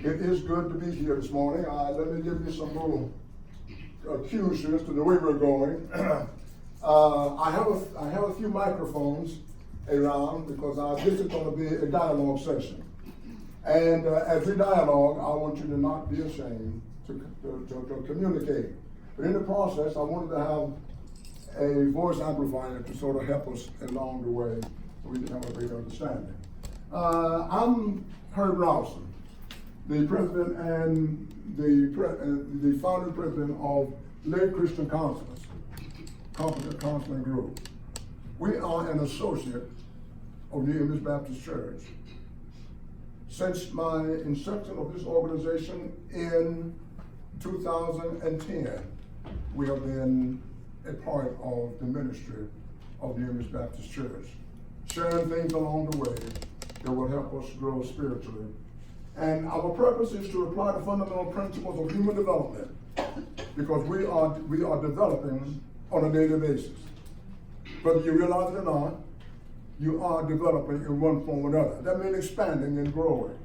It is good to be here this morning. Let me give you some little cues here as to the way we're going. I have a few microphones around because this is going to be a dialogue session. And as we dialogue, I want you to not be ashamed to communicate. But in the process, I wanted to have a voice amplifier to sort of help us along the way so we can have a greater understanding. I'm Herbert Rouson, the president and the founding president of Lay Christian Counselors, Counseling Group. We are an associate of the N.I.B.C Baptist Church. Since my inception of this organization in 2010, we have been a part of the ministry of the N.I.B.C Baptist Church, sharing things along the way that will help us grow spiritually. And our purpose is to apply the fundamental principles of human development, because we are developing on a daily basis. Whether you realize it or not, you are developing in one form or another. That means expanding and growing.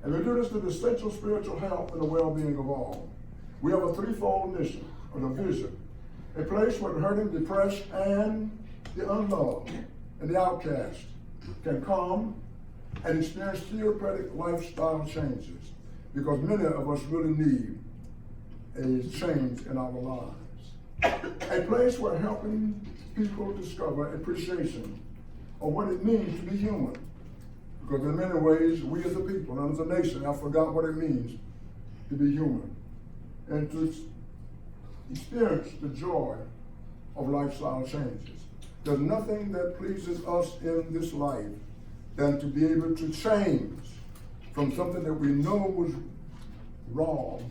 And we do this to the essential spiritual health and the well-being of all. We have a threefold mission, or a vision. A place where the hurting, depressed, and the unloved, and the outcast can come and experience therapeutic lifestyle changes, because many of us really need a change in our lives. A place where helping people discover appreciation of what it means to be human, because in many ways we as a people and as a nation have forgotten what it means to be human, and to experience the joy of lifestyle changes. There's nothing that pleases us in this life than to be able to change from something that we know was wrong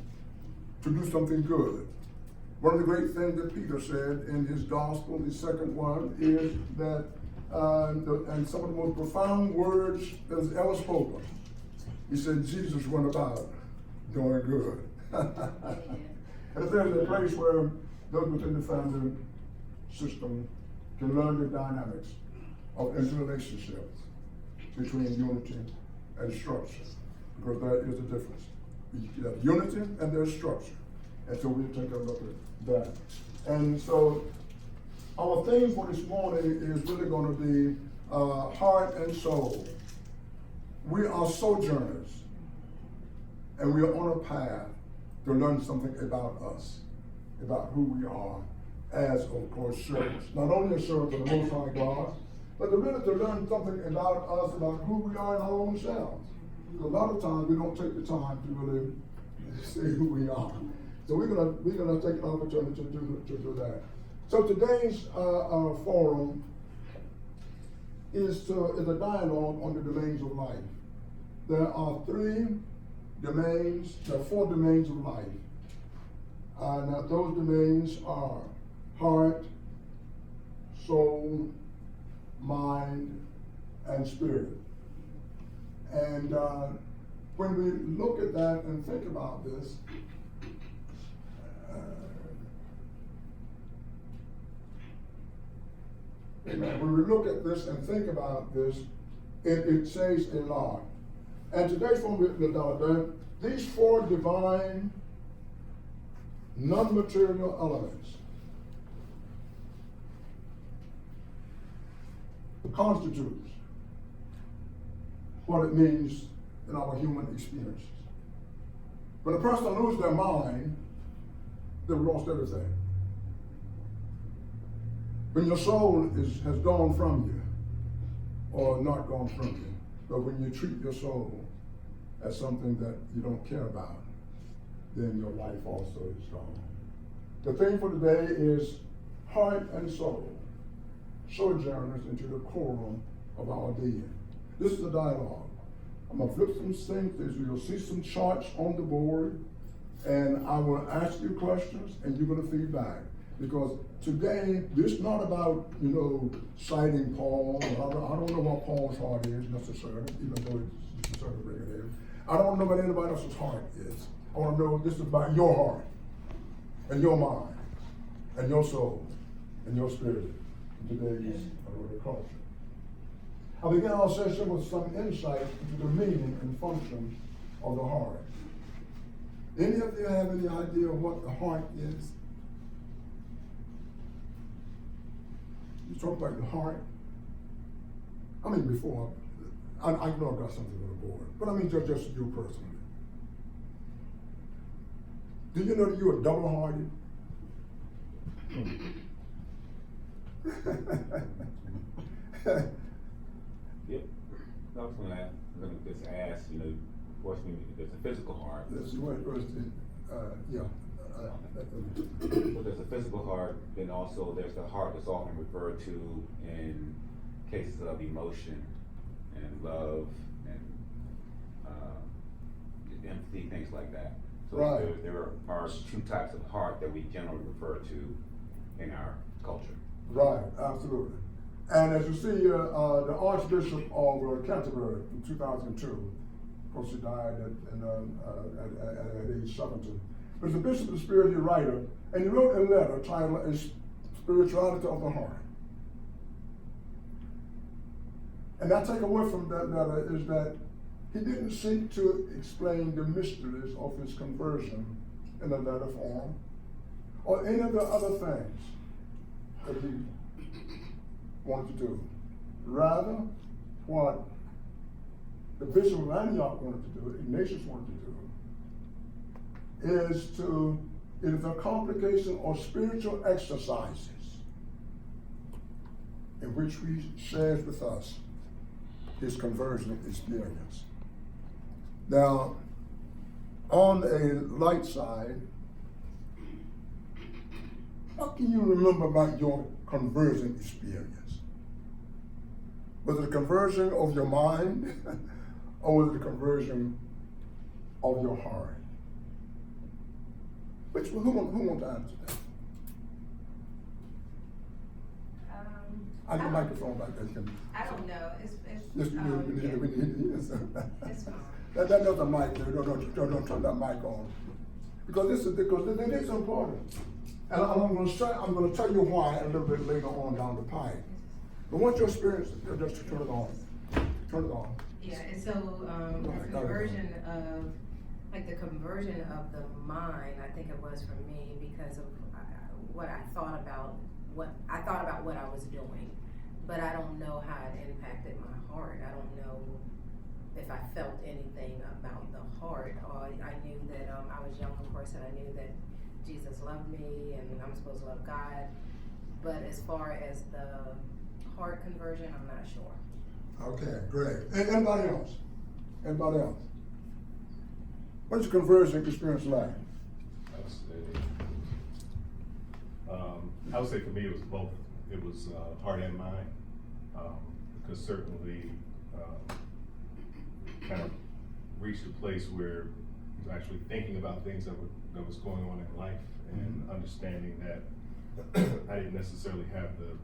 to do something good. One of the great things that Peter said in his gospel, the second one, is that, and some of the most profound words that was ever spoken, he said, Jesus went about doing good. And if there's a place where those within the family system can learn the dynamics of interrelationships between unity and structure, because there is a difference. You have unity and there's structure. And so we'll take a look at that. And so our theme for this morning is really going to be heart and soul. We are sojourners, and we are on a path to learn something about us, about who we are as, of course, servants. Not only as servants of the Most High God, but really to learn something about us, about who we are in our own selves. A lot of times we don't take the time to really say who we are. So we're gonna take an opportunity to do that. So today's forum is a dialogue on the domains of life. There are four domains of life. Now those domains are heart, soul, mind, and spirit. And when we look at that and think about this, when we look at this and think about this, it says a lot. And today's from these four divine, non-material elements constitutes what it means in our human experiences. When a person loses their mind, they've lost everything. When your soul has gone from you, or not gone from you, but when you treat your soul as something that you don't care about, then your life also is gone. The theme for today is heart and soul, sojourners into the quorum of our being. This is a dialogue. I'm going to flip some things. You'll see some charts on the board, and I will ask you questions, and you're going to feedback. Because today, this is not about, citing Paul. I don't know what Paul's heart is necessarily, even though it's sort of bring it in. I don't know what anybody else's heart is. I want to know this is about your heart, and your mind, and your soul, and your spirit in today's culture. I began our session with some insight into the meaning and function of the heart. Any of you have any idea what the heart is? You talk about the heart. I mean, before, I know I got something on the board, but I mean just you personally. Do you know that you are double-hearted? Yep. I was going to just ask, fortunately, there's a physical heart. This is what yeah. But there's a physical heart, then also there's the heart that's often referred to in cases of emotion and love and empathy, things like that. So right. there are two types of heart that we generally refer to in our culture. Right, absolutely. And as you see, the Archbishop of Canterbury in 2002, of course he died at age 70, but he's a bishop and spiritual writer, and he wrote a letter titled Spirituality of the Heart. And I take away from that letter is that he didn't seek to explain the mysteries of his conversion in a letter form, or any of the other things that he wanted to do. Rather, what the Bishop of Antioch wanted to do, Ignatius wanted to do, it is a complication of spiritual exercises in which he shares with us his conversion experience. Now, on a light side, what can you remember about your conversion experience? Was it a conversion of your mind or was it a conversion of your heart? Who wants to answer that? I have a microphone back there. I don't know. It's Yes, we need it's fine. That's a mic there. Don't turn that mic on. Because it is important. And I'm going to tell you why a little bit later on down the pipe. But once your experience, just turn it on. Turn it on. Yeah, and so the conversion of the mind, I think it was for me because of what I thought about what I was doing, but I don't know how it impacted my heart. I don't know if I felt anything about the heart. Or I knew that I was young, of course, and I knew that Jesus loved me and I'm supposed to love God. But as far as the heart conversion, I'm not sure. Okay, great. And anybody else? Anybody else? What's your conversion experience like? I would say for me it was both. It was heart and mind, because certainly kind of reached a place where I was actually thinking about things that was going on in life and understanding that I didn't necessarily have the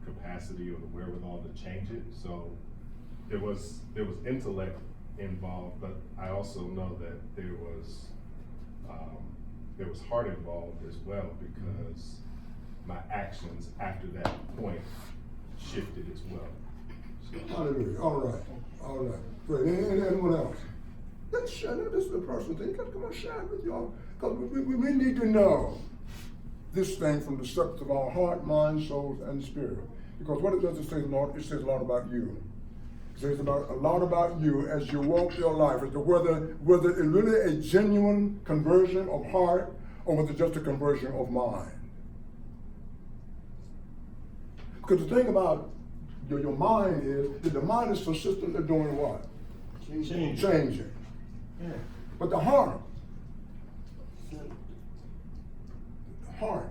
capacity or the wherewithal to change it. So there was intellect involved, but I also know that there was heart involved as well, because my actions after that point shifted as well. So, Hallelujah. All right. Great. Anyone else? Let's share. This is a personal thing. Come on, share it with y'all. Because we need to know this thing from the subject of our heart, mind, soul, and spirit. Because what it does is say, Lord, it says a lot about you. It says a lot about you as you walk your life, as to whether it's really a genuine conversion of heart or whether it's just a conversion of mind. Because the thing about your mind is that the mind is consistently doing what? Changing. Yeah. But the heart, the heart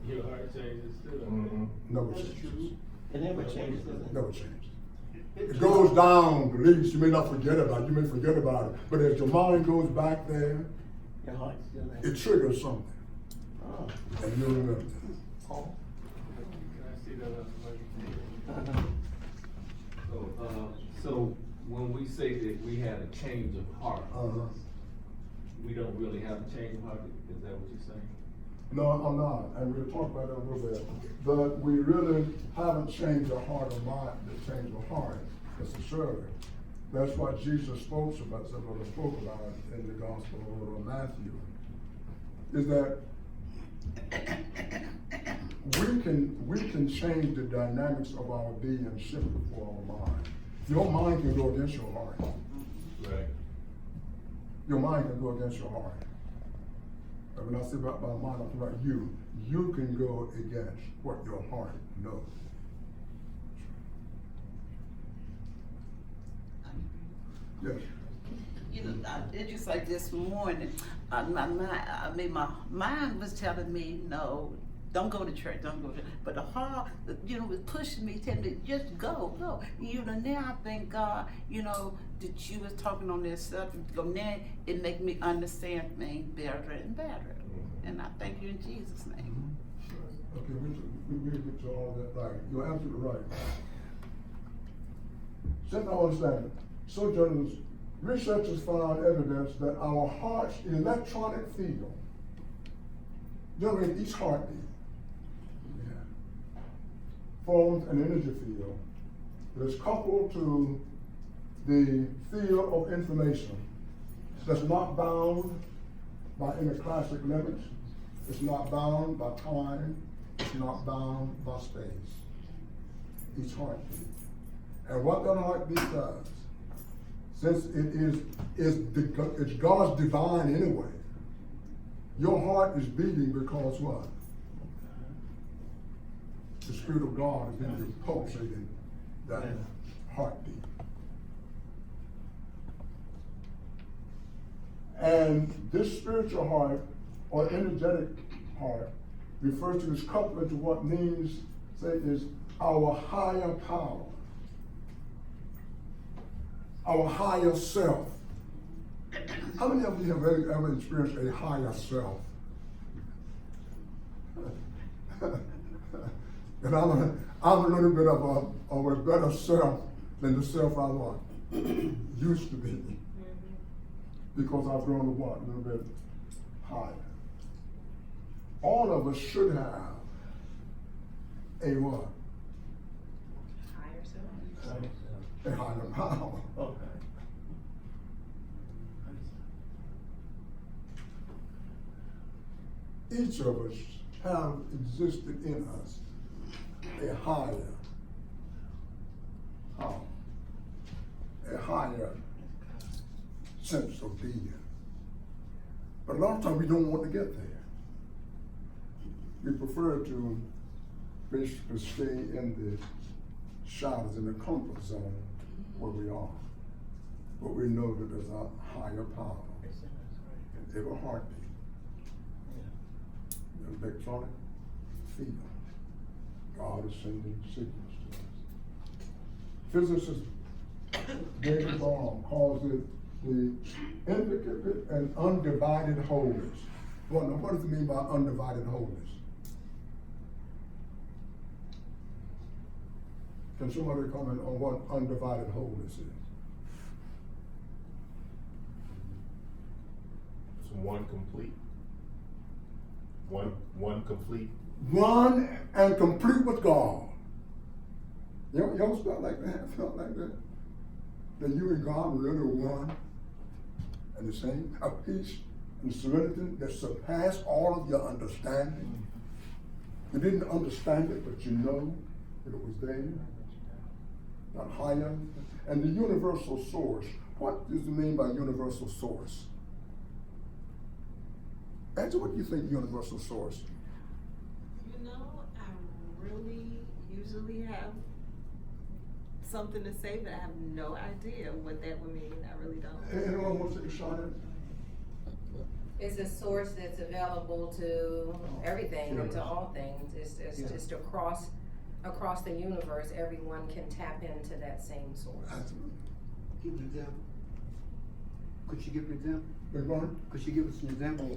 Your heart changes too. never changes. It never changes, does it? Never changes. It goes down, beliefs, you may not forget about it, you may forget about it, but as your mind goes back there, Your heart's still there. it triggers something, Oh. and you'll remember. Oh. Can I see that? So when we say that we had a change of heart, we don't really have a change of heart, is that what you're saying? No, I'm not, and we'll talk about that a little bit. But we really haven't changed our heart or mind to change our heart necessarily. That's what Jesus spoke about in the Gospel of Matthew. Is that we can change the dynamics of our being simply for our mind. Your mind can go against your heart. Right. Your mind can go against your heart. And when I say about my mind, I'm talking about you. You can go against what your heart knows. Yes. You know, it's just like this morning, my mind was telling me, no, don't go to church, don't go to church. But the heart, you know, was pushing me, telling me, just go. You know, now I thank God, you know, that you was talking on this subject. So now it make me understand things better and better. And I thank you in Jesus' name. Okay, we'll get to all that. Right, you're absolutely right. Set now understand, Sojourners, researchers found evidence that our heart's electronic field, generated each heartbeat, forms an energy field that is coupled to the field of information that's not bound by any classic limits, it's not bound by time, it's not bound by space. Each heartbeat. And what that heartbeat does, since it's God's divine anyway, your heart is beating because what? The Spirit of God is in you, pulsating that heartbeat. And this spiritual heart, or energetic heart, refers to this coupling to what means, say, is our higher power, our higher self. How many of you have ever experienced a higher self? And I'm a little bit of a better self than the self I was used to be. Because I've grown to what? A little bit higher. All of us should have a what? Higher self. A higher power. Okay. Each of us have existed in us a higher power, a higher sense of being. But a lot of times we don't want to get there. We prefer to basically stay in the shadows, in the comfort zone where we are. But we know that there's a higher power in every heartbeat. The electronic field. God is sending signals to us. Physicist David Bohm calls it the intricate and undivided wholeness. Well, now, what does it mean by undivided wholeness? Can somebody comment on what undivided wholeness is? It's one complete. One complete. One and complete with God. Y'all felt like that? Felt like that? That you and God were really one and the same? A peace and serenity that surpassed all of your understanding. You didn't understand it, but you know that it was there. Not higher. And the universal source. What does it mean by universal source? Answer, what do you think universal source? You know, I really usually have something to say, but I have no idea what that would mean. I really don't. Anyone wants to take a shot at it? It's a source that's available to everything and to all things. It's just across the universe, everyone can tap into that same source. Absolutely. Give an example. Could you give an example? Big one? Could you give us an example?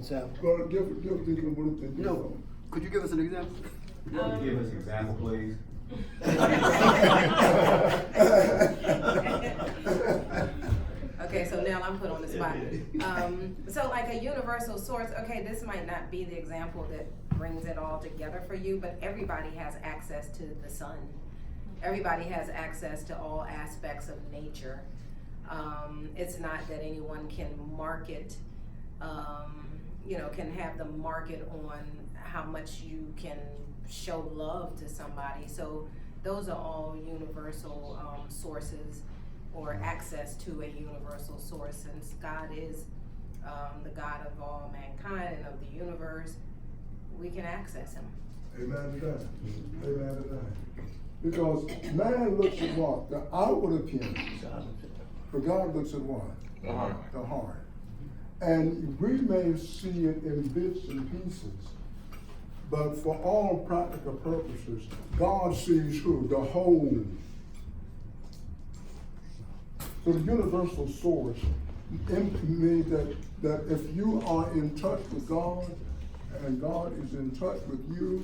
Well, give Deacon one thing. No. Could you give us an example? Can you give us an example, please? Okay, so now I'm put on the spot. So like a universal source, okay, this might not be the example that brings it all together for you, but everybody has access to the sun. Everybody has access to all aspects of nature. It's not that anyone can market, can have the market on how much you can show love to somebody. So those are all universal sources, or access to a universal source. Since God is the God of all mankind and of the universe, we can access him. Amen to that. Amen to that. Because man looks at what? The outward appearance. But God looks at what? The heart. The heart. And we may see it in bits and pieces, but for all practical purposes, God sees who? The whole. So the universal source means that if you are in touch with God, and God is in touch with you,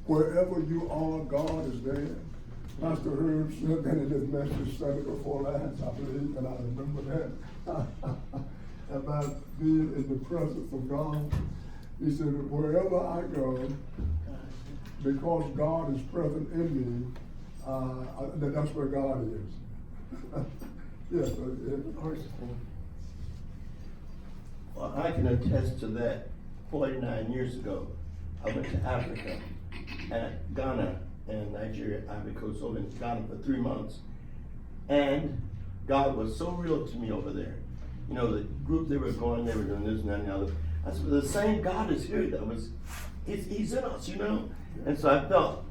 wherever you are, God is there. Pastor Herbert said that in his message Sunday before last, I believe, and I remember that, about being in the presence of God. He said, wherever I go, because God is present in me, then that's where God is. Yes, Well, I can attest to that. 49 years ago, I went to Africa, and Ghana and Nigeria, Ivory Coast, over in Ghana for 3 months. And God was so real to me over there. You know, the group they were going, they were doing this and that and the other. I said, the same God is here that was, he's in us, you know? And so I felt,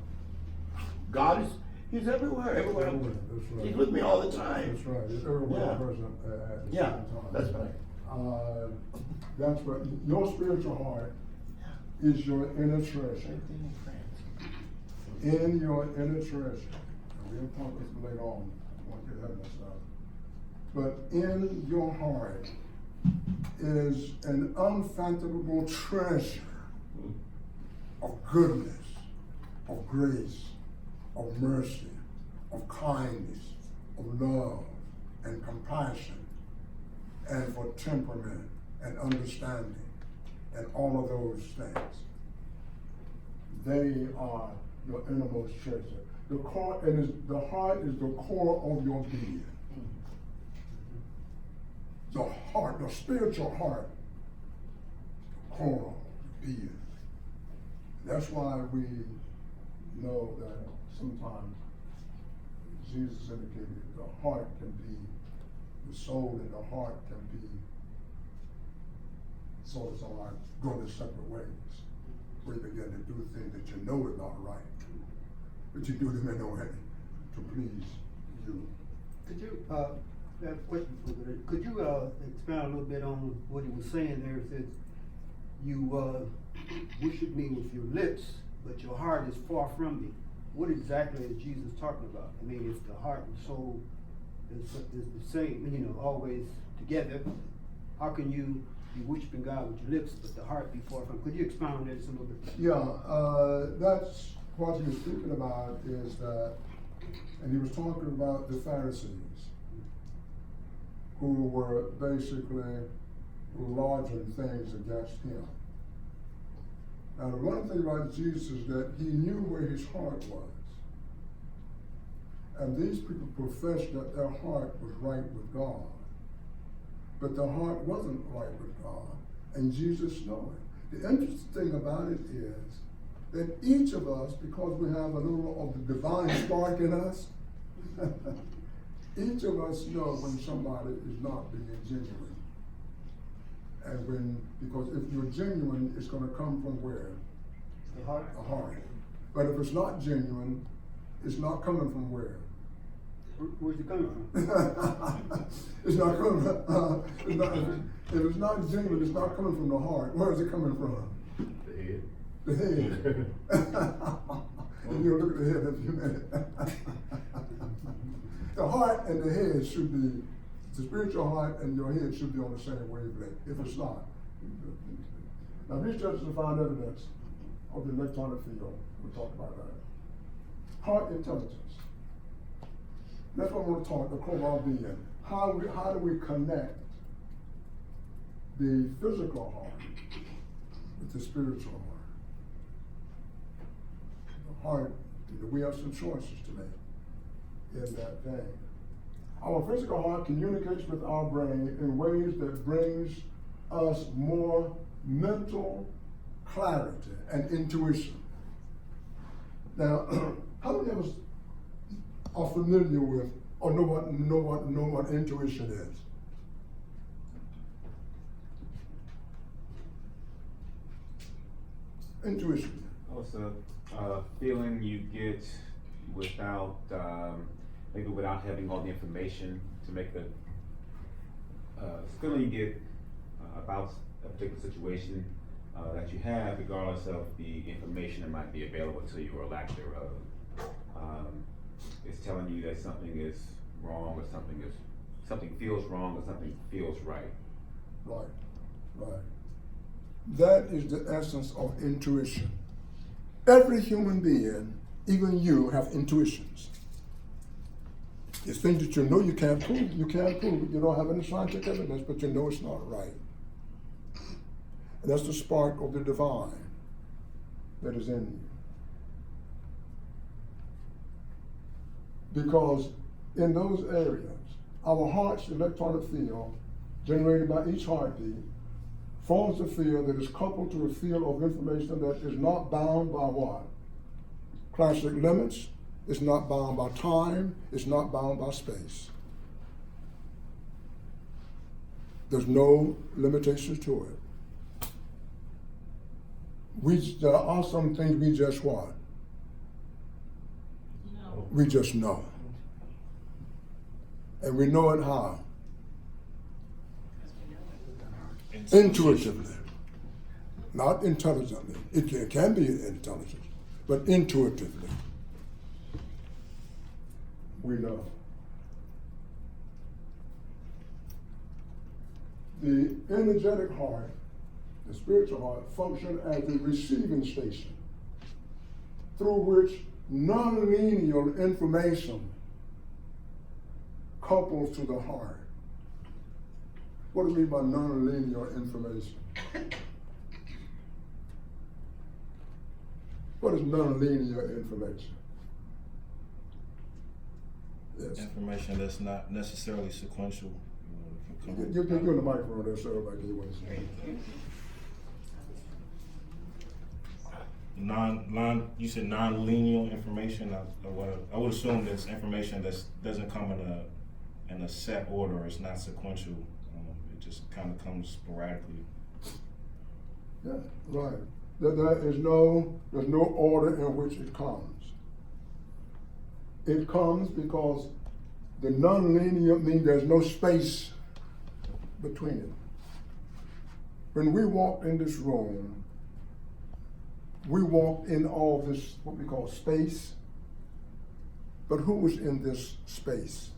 he's everywhere. That's right. He's with me all the time. That's right. He's everywhere Yeah. present at the Yeah, same time. that's right. That's right. Your spiritual heart is your inner treasure. In your inner treasure. We'll talk this later on. I won't get ahead of myself. But in your heart is an unfathomable treasure of goodness, of grace, of mercy, of kindness, of love, and compassion, and for temperament and understanding, and all of those things. They are your innermost treasure. The heart is the core of your being. The heart, the spiritual heart, core of being. That's why we know that sometimes Jesus indicated the heart can be, the soul and the heart can be sort of like go their separate ways. We begin to do things that you know are not right, but you do them anyway to please you. Could you, I have a question for you. Could you, expound a little bit on what he was saying there? It says, you, worship me with your lips, but your heart is far from me. What exactly is Jesus talking about? I mean, if the heart and soul is the same, you know, always together, how can you be worshiping God with your lips, but the heart be far from? Could you expound on that just a little bit? Yeah, that's what he was speaking about is that, and he was talking about the Pharisees who were basically lodging things against him. Now, the one thing about Jesus is that he knew where his heart was. And these people professed that their heart was right with God. But their heart wasn't right with God. And Jesus knew it. The interesting thing about it is that each of us, because we have a little of the divine spark in us, each of us know when somebody is not being genuine. And because if you're genuine, it's going to come from where? The heart. The heart. But if it's not genuine, it's not coming from where? Where's it coming from? It's not coming from, if it's not genuine, it's not coming from the heart. Where is it coming from? The head. The head. And you'll look at the head in a few minutes. The heart and the head should be, the spiritual heart and your head should be on the same wavelength. If it's not. Now, researchers have found evidence of the electronic field. We'll talk about that. Heart intelligence. That's what I want to talk, the core of our being. How do we connect the physical heart with the spiritual heart? heart, we have some choices to make in that vein. Our physical heart communicates with our brain in ways that brings us more mental clarity and intuition. Now, how many of us are familiar with or know what intuition is? Intuition. Oh, it's a feeling you get without, maybe without having all the information to make the, it's a feeling you get about a particular situation that you have, regardless of the information that might be available to you or lack thereof. It's telling you that something is wrong, or something feels wrong, or something feels right. Right, right. That is the essence of intuition. Every human being, even you, have intuitions. It's things that you know you can't prove. You can't prove it. You don't have any scientific evidence, but you know it's not right. And that's the spark of the divine that is in you. Because in those areas, our heart's electronic field, generated by each heartbeat, forms a field that is coupled to a field of information that is not bound by what? Classic limits. It's not bound by time. It's not bound by space. There's no limitations to it. There are some things we just what? No. We just know. And we know it how? Intuitively. Not intelligently. It can be intelligent, but intuitively. We know. The energetic heart, the spiritual heart, function as a receiving station through which non-linear information couples to the heart. What do you mean by non-linear information? What is non-linear information? Yes. Information that's not necessarily sequential. You're the microphone there, so everybody can hear what you're saying. You said non-linear information. I would assume that's information that doesn't come in a set order. It's not sequential. It just kind of comes sporadically. Yeah, right. There's no order in which it comes. It comes because the non-linear means there's no space between it. When we walked in this room, we walked in all this, what we call space, but who was in this space?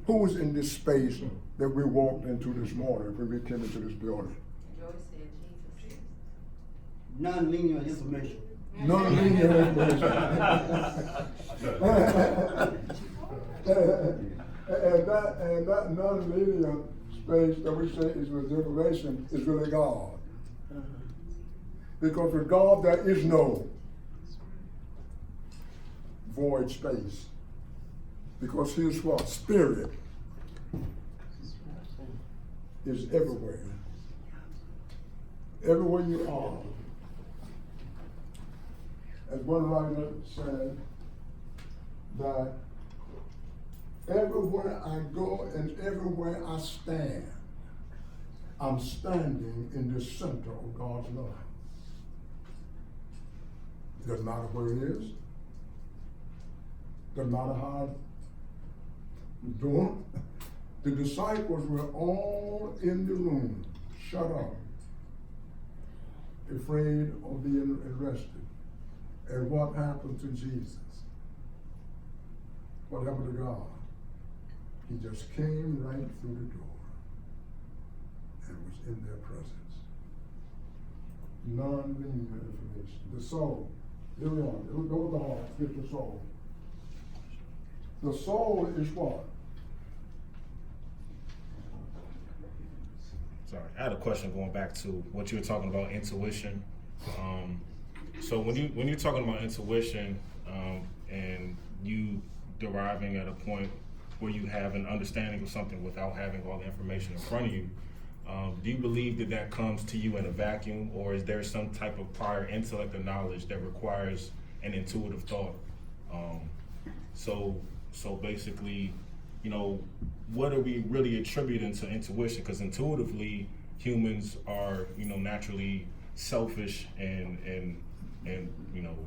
Who was in this space that we walked into this morning when we came into this building? Joyce said Jesus. Non-linear information. Non-linear information. and that non-linear space that we say is with information is really God. Because with God there is no void space. Because His what? Spirit is everywhere. Everywhere you are. As one writer said, that everywhere I go and everywhere I stand, I'm standing in the center of God's love. It doesn't matter where it is. Doesn't matter how I'm doing. The disciples were all in the room, shut up, afraid of being arrested. And what happened to Jesus? What happened to God? He just came right through the door and was in their presence. Non-linear information. The soul. Here we are. Go with the heart. Get the soul. The soul is what? Sorry, I had a question going back to what you were talking about, intuition. So when you're talking about intuition, and you deriving at a point where you have an understanding of something without having all the information in front of you, do you believe that that comes to you in a vacuum, or is there some type of prior intellect or knowledge that requires an intuitive thought? So basically, you know, what are we really attributing to intuition? Because intuitively, humans are, you know, naturally selfish and you know,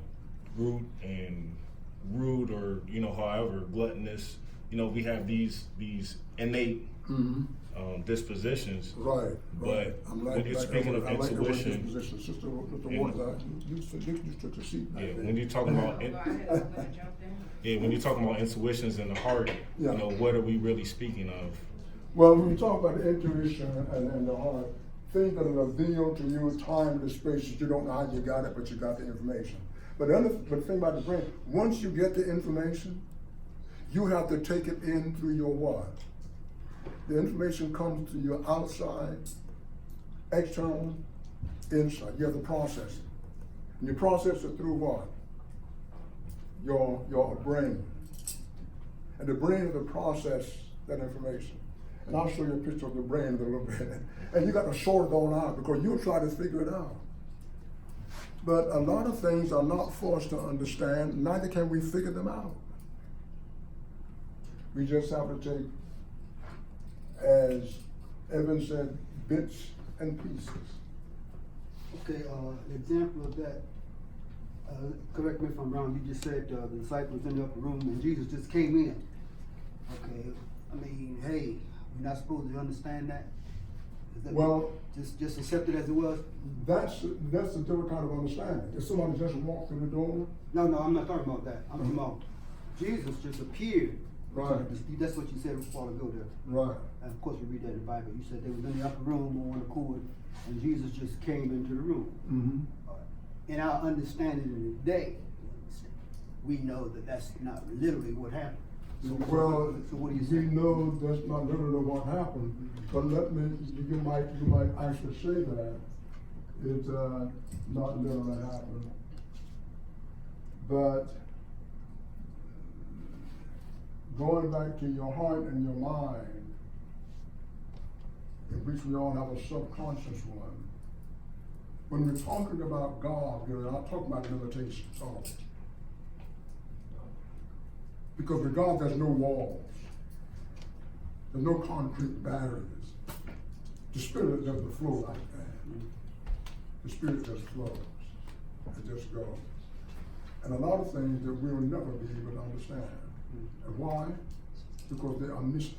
rude, or, you know, however, gluttonous. You know, we have these innate dispositions. Right. But when you're speaking of intuition, Sister Waters, you took the seat back yeah, there. when you're talking about when you're talking about intuitions in the heart, Yeah. you know, what are we really speaking of? Well, when you talk about the intuition and the heart, things that are revealed to you, time and space, you don't know how you got it, but you got the information. But the thing about the brain, once you get the information, you have to take it in through your what? The information comes to you outside, external, inside. You have to process it. And you process it through what? Your brain. And the brain is to process that information. And I'll show you a picture of the brain in a little bit. And you got to sort it all out because you'll try to figure it out. But a lot of things are not for us to understand, neither can we figure them out. We just have to take, as Evan said, bits and pieces. Okay, an example of that, correct me if I'm wrong, you just said the disciples in the upper room and Jesus just came in. Okay, I mean, hey, we're not supposed to understand that? Is that Well, just accept it as it was? that's a different kind of understanding. If somebody just walked through the door, No, I'm not talking about that. I'm talking about Jesus just appeared. Right. That's what you said a while ago there. right, And of course, we read that in the Bible. You said they was in the upper room on one accord, and Jesus just came into the room. mm-hmm. In our understanding of the day, we know that that's not literally what happened. So, Well, so what do you we say? know that's not literally what happened, but you might actually say that it's not literally happened. But going back to your heart and your mind, in which we all have a subconscious one, when we're talking about God, we're not talking about limitations at all. Because with God, there's no walls. There's no concrete barriers. The Spirit doesn't flow like that. The Spirit just flows. It just goes. And a lot of things that we'll never be able to understand. And why? Because they are mysteries.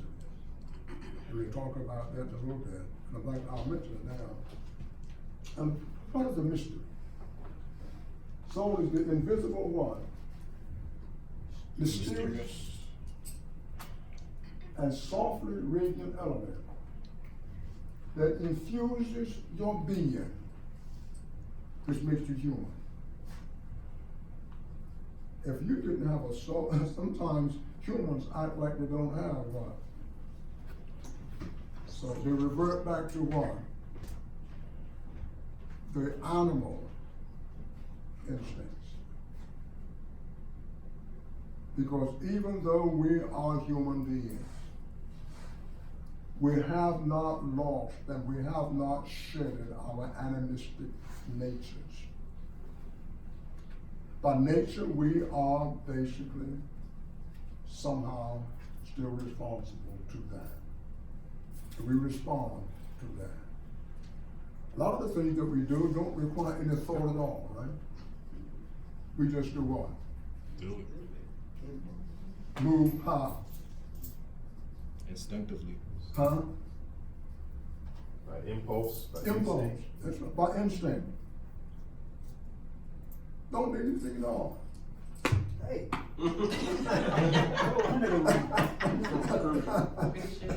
And we'll talk about that in a little bit. And I'll mention it now. And what is a mystery? So is the invisible one. Mysterious and softly radiant element that infuses your being, which makes you human. If you didn't have a soul, sometimes humans act like they don't have one. So they revert back to what? The animal instincts. Because even though we are human beings, we have not lost and we have not shedded our animistic natures. By nature, we are basically somehow still responsible to that. We respond to that. A lot of the things that we do don't require any thought at all, right? We just do what? Do it Move how? instinctively. Huh? By impulse, by Impulse. instinct. That's right. By instinct. Don't need anything at all. Hey. You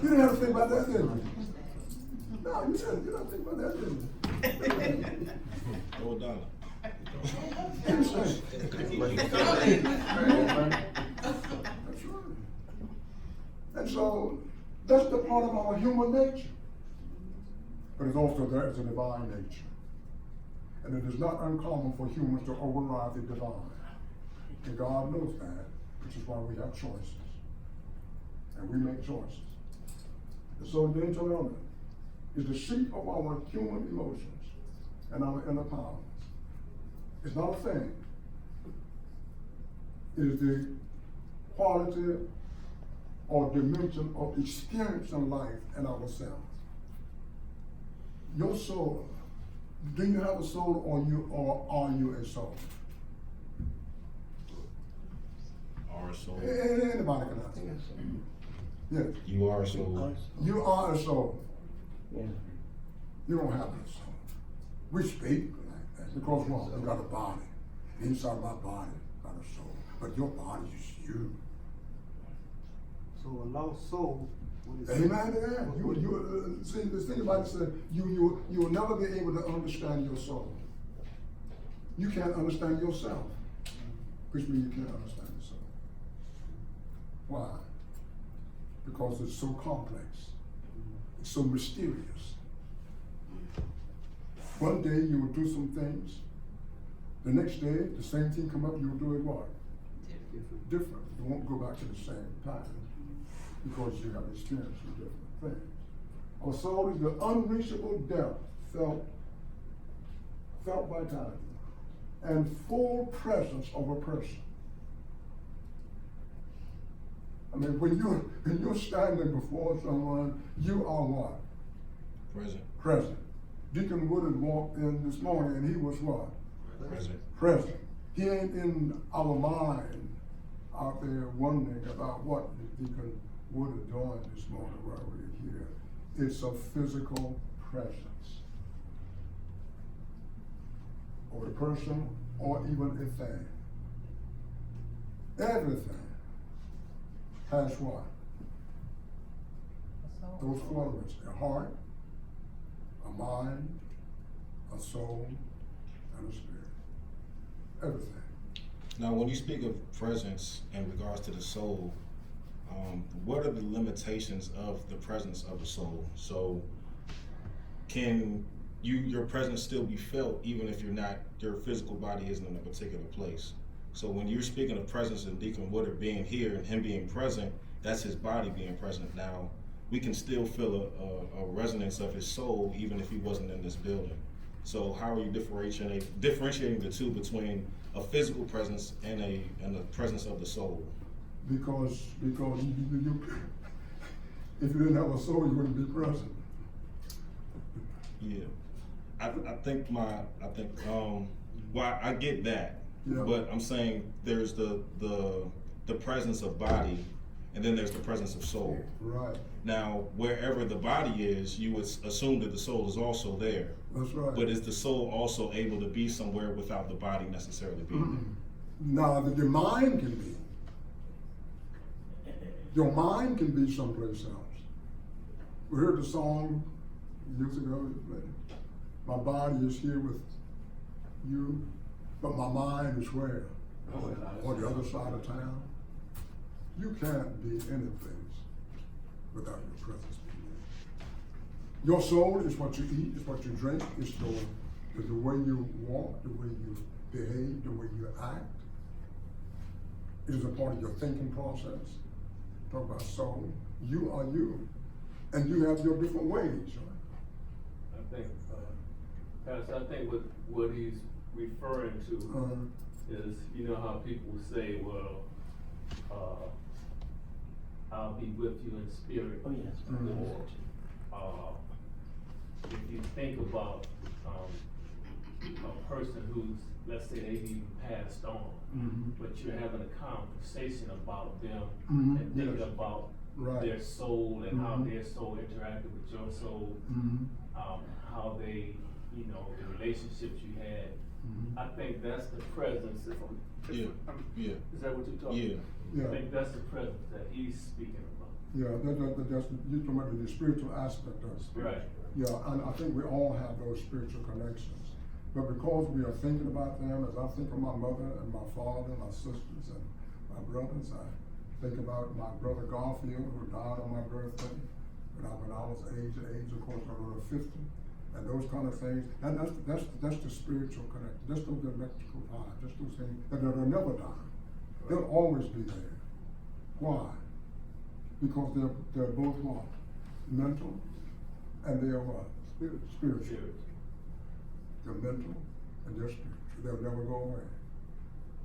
didn't have to think about that, did you? No, you didn't. You didn't think about that, did you? Throw a dollar. Instinct. That's right. And so that's the part of our human nature. But it's also there as a divine nature. And it is not uncommon for humans to override the divine. And God knows that, which is why we have choices. And we make choices. And so the intellect is the seat of our human emotions and our inner powers. It's not a thing. It is the quality or dimension of experiencing life in ourselves. Your soul, do you have a soul or are you a soul? Are a soul. Anybody can answer. Yes. You are a soul. You are a soul. Yeah. You don't have a soul. We speak like that because what? You got a body. Inside my body got a soul. But your body is you. So a lost soul, what is Amen to that. You see, the thing about it is you will never be able to understand your soul. You can't understand yourself, which means you can't understand yourself. Why? Because it's so complex. It's so mysterious. One day you will do some things. The next day, the same thing come up, you will do it what? Different. You won't go back to the same pattern because you have experienced different things. Our soul is the unreachable depth, felt vitality, and full presence of a person. I mean, when you're standing before someone, you are what? Present. Present. Deacon Wood had walked in this morning and he was what? Present. Present. He ain't in our mind out there wondering about what Deacon Wood had done this morning while we're here. It's a physical presence of a person or even a thing. Everything has what? Those four elements: a heart, a mind, a soul, and a spirit. Everything. Now, when you speak of presence in regards to the soul, what are the limitations of the presence of the soul? So, can your presence still be felt even if your physical body isn't in a particular place? So when you're speaking of presence and Deacon Woodard being here and him being present, that's his body being present. Now, we can still feel a resonance of his soul even if he wasn't in this building. So how are you differentiating the two between a physical presence and the presence of the soul? Because you if you didn't have a soul, you wouldn't be present. Yeah, well, I get that, Yeah. but I'm saying there's the presence of body, and then there's the presence of soul. Right. Now, wherever the body is, you would assume that the soul is also there. That's right. But is the soul also able to be somewhere without the body necessarily being Now, your mind can be. Your mind can be someplace else. We heard the song years ago. My body is here with you, but my mind is where? On the other side of town. You can't be any place without your presence being there. Your soul is what you eat, is what you drink, is the way you walk, the way you behave, the way you act. It is a part of your thinking process. Talk about soul. You are you. And you have your different ways, right? I think, Pastor, I think what he's referring to is, you know how people say, well, I'll be with you in spirit. Oh, yes. Or, if you think about a person who's, let's say they've even passed on, but you're having a conversation about them and thinking about their soul and how their soul interacted with your soul, how they, you know, the relationships you had. I think that's the presence. Yeah. Is that what you're talking about? Yeah. I think that's the presence that he's speaking about. Yeah, that's you're talking about the spiritual aspect of it. Right. Yeah, and I think we all have those spiritual connections. But because we are thinking about them, as I think of my mother and my father, my sisters and my brothers, I think about my brother Garfield, who died on my birthday when I was age, of course, I was 50. and those kind of things, and that's the spiritual connection, that's those electrical vibes, that's those things that will never die. They'll always be there. Why? Because they're both what? Mental, and they are what? Spiritual. They're mental and they're spiritual. They'll never go away.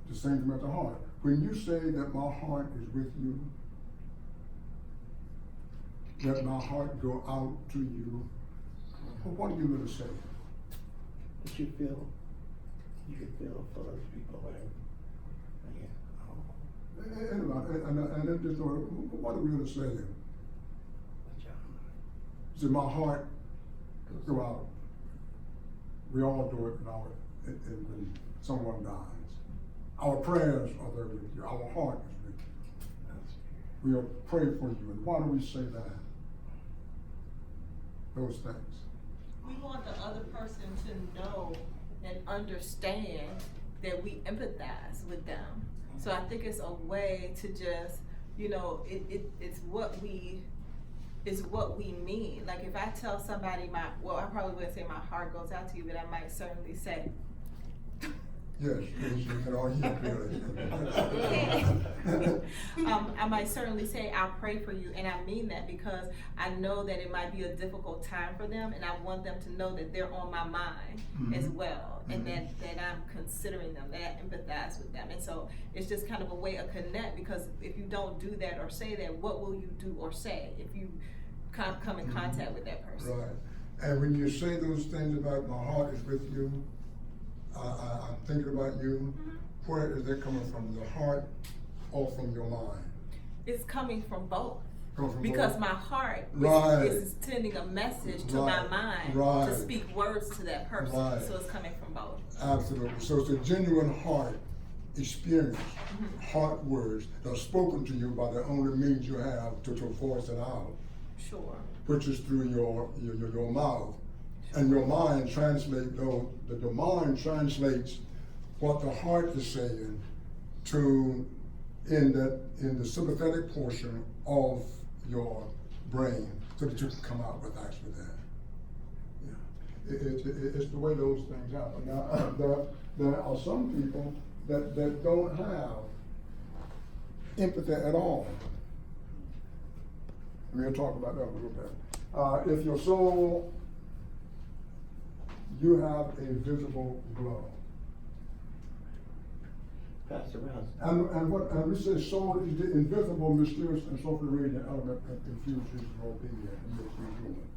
The same thing with the heart. When you say that my heart is with you, let my heart go out to you, well, what are you going to say? What you feel, you can feel for those people, whatever. And then just what are we going to say? See, my heart go out. We all do it when someone dies. Our prayers are there with you. Our heart is with you. We'll pray for you. And why do we say that? Those things. We want the other person to know and understand that we empathize with them. So I think it's a way to just, it's what we mean. Like if I tell somebody I probably wouldn't say my heart goes out to you, but I might certainly say. Yes, you can all hear clearly. I might certainly say I'll pray for you, and I mean that because I know that it might be a difficult time for them, and I want them to know that they're on my mind as well, and that I'm considering them, that I empathize with them. And so it's just kind of a way of connect, because if you don't do that or say that, what will you do or say if you come in contact with that person? Right. And when you say those things about my heart is with you, I'm thinking about you, where is that coming from, the heart or from your mind? It's coming from both. Because my heart is sending a message to my mind to speak words to that person. So it's coming from both. Absolutely. So it's a genuine heart experience, heart words that are spoken to you by the only means you have to voice it out. Sure. Which is through your mouth. And your mind translates, the mind translates what the heart is saying in the sympathetic portion of your brain, so that you can come out with actually that. Yeah. It's the way those things happen. Now, there are some people that don't have empathy at all. We'll talk about that a little bit. If your soul, you have a visible glow. Pastor Rouson. And we say soul is the invisible, mysterious, and sulfur-radiant element that confuses your being and makes you human.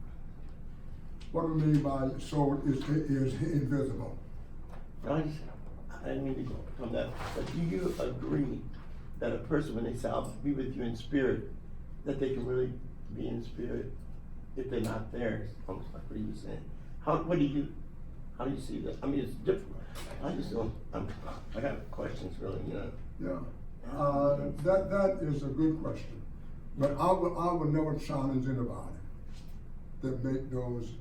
What do we mean by soul is invisible? I didn't mean to go from that, but do you agree that a person, when they say, I'll be with you in spirit, that they can really be in spirit if they're not there? It's almost like what you were saying. How do you see that? I mean, it's different. I just don't, I got questions really, Yeah. That is a good question. But I would never challenge anybody that make those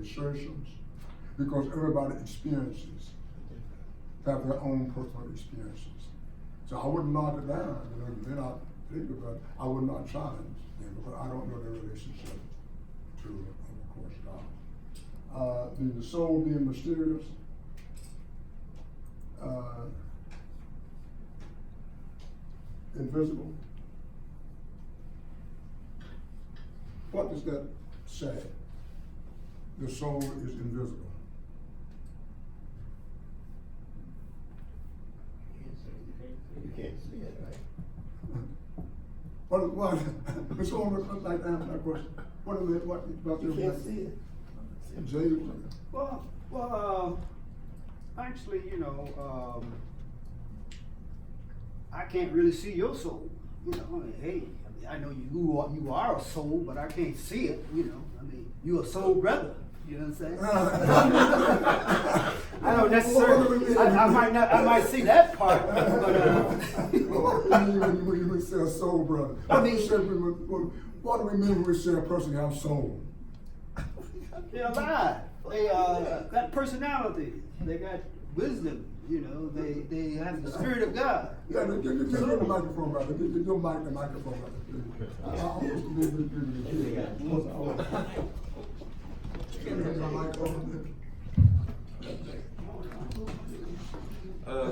assertions, because everybody have their own personal experiences. So I wouldn't knock it down, they're not thinking about it. I would not challenge them, because I don't know their relationship to, of course, God. The soul being mysterious, invisible. What does that say? The soul is invisible. You can't see it, right? What? The soul looks like that question. What about You can't see it. Jay? Well, actually, I can't really see your soul. Hey, I know you are a soul, but I can't see it. You're a soul brother. You know what I'm saying? I don't necessarily. I might see that part, but. When you say a soul brother, what do we mean when we say a person has soul? They're alive. They got personality. They got wisdom. They have the spirit of God. Yeah, give the microphone, brother. Give the microphone, brother.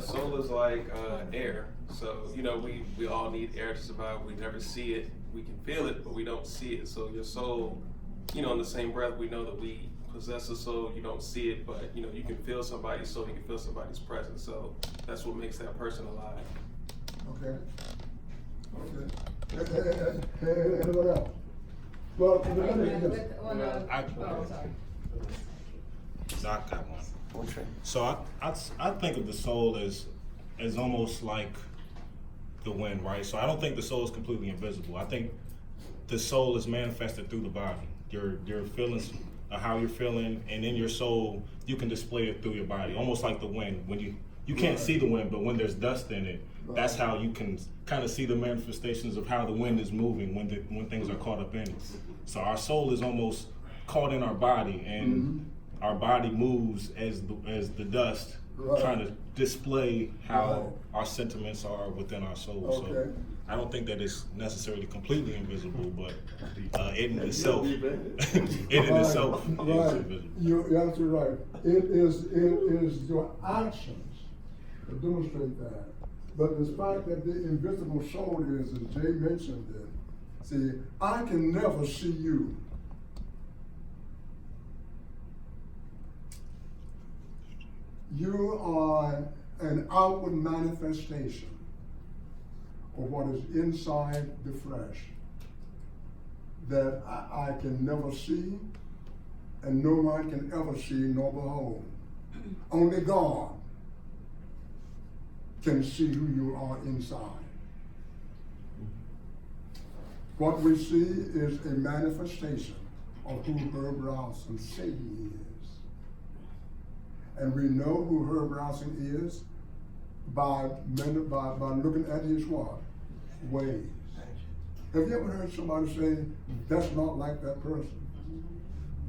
Soul is like air. So, you know, we all need air to survive. We never see it. We can feel it, but we don't see it. So your soul, you know, in the same breath, we know that we possess a soul. You don't see it, but, you know, you can feel somebody's soul. You can feel somebody's presence. So that's what makes that person alive. Okay. Okay. Anyone else? Well, let me just. I got one. So I think of the soul as almost like the wind, right? So I don't think the soul is completely invisible. I think the soul is manifested through the body. Your feelings of how you're feeling, and in your soul, you can display it through your body, almost like the wind. When you can't see the wind, but when there's dust in it, that's how you can kind of see the manifestations of how the wind is moving when things are caught up in it. So our soul is almost caught in our body, and our body moves as the dust, trying to display how our sentiments are within our soul. Okay. So I don't think that it's necessarily completely invisible, but it in itself, is invisible. You're absolutely right. It is your actions that demonstrate that. But the fact that the invisible soul is, as Jay mentioned it, see, I can never see you. You are an outward manifestation of what is inside the flesh that I can never see, and no one can ever see nor behold. Only God can see who you are inside. What we see is a manifestation of who Herbert Rouson say he is. And we know who Herbert Rouson is by looking at his what? Ways. Have you ever heard somebody say, that's not like that person?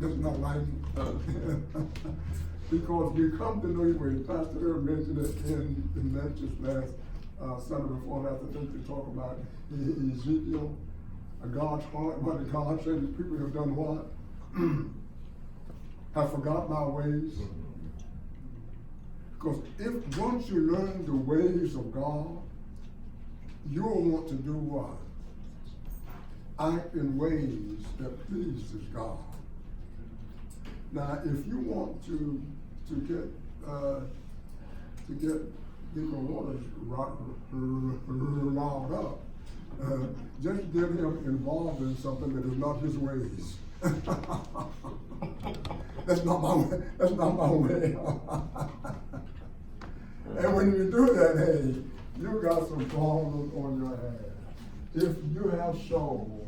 That's not like because we come to know his ways. Pastor Herbert mentioned it in the lectures last Sunday before last. I think we talk about Ezekiel, God's heart. What did God say? These people have done what? Have forgotten our ways. Because if once you learn the ways of God, you'll want to do what? Act in ways that pleases God. Now, if you want to get Deacon Waters riled up, just get him involved in something that is not his ways. That's not my way. That's not my way. And when you do that, hey, you got some problems on your hands. If you have soul,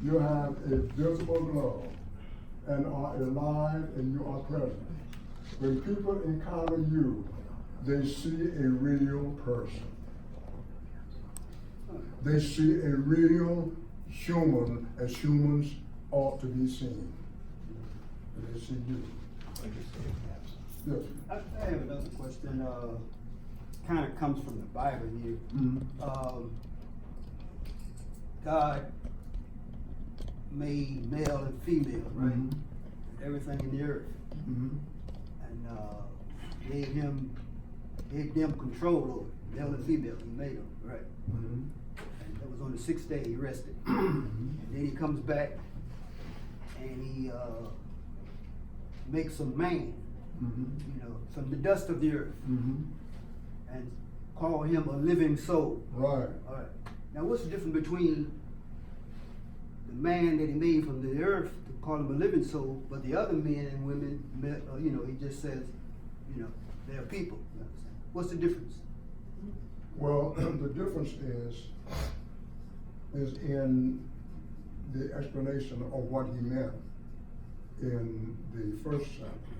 you have a visible glow, and are alive, and you are present. When people encounter you, they see a real person. They see a real human as humans ought to be seen. And they see you. Yes. I have another question. Kind of comes from the Bible here. Mm-hmm. God made male and female, right? Mm-hmm. Everything in the earth, Mm-hmm. and gave them control over it, male and female. He made them, right? Mm-hmm. And that was on the 6th day he rested. Mm-hmm. And then he comes back and he makes a man, Mm-hmm. from the dust of the earth, Mm-hmm. and call him a living soul. Right. All right. Now, what's the difference between the man that he made from the earth to call him a living soul, but the other men and women, he just says, they're people. You understand? What's the difference? Well, the difference is in the explanation of what he meant in the first chapter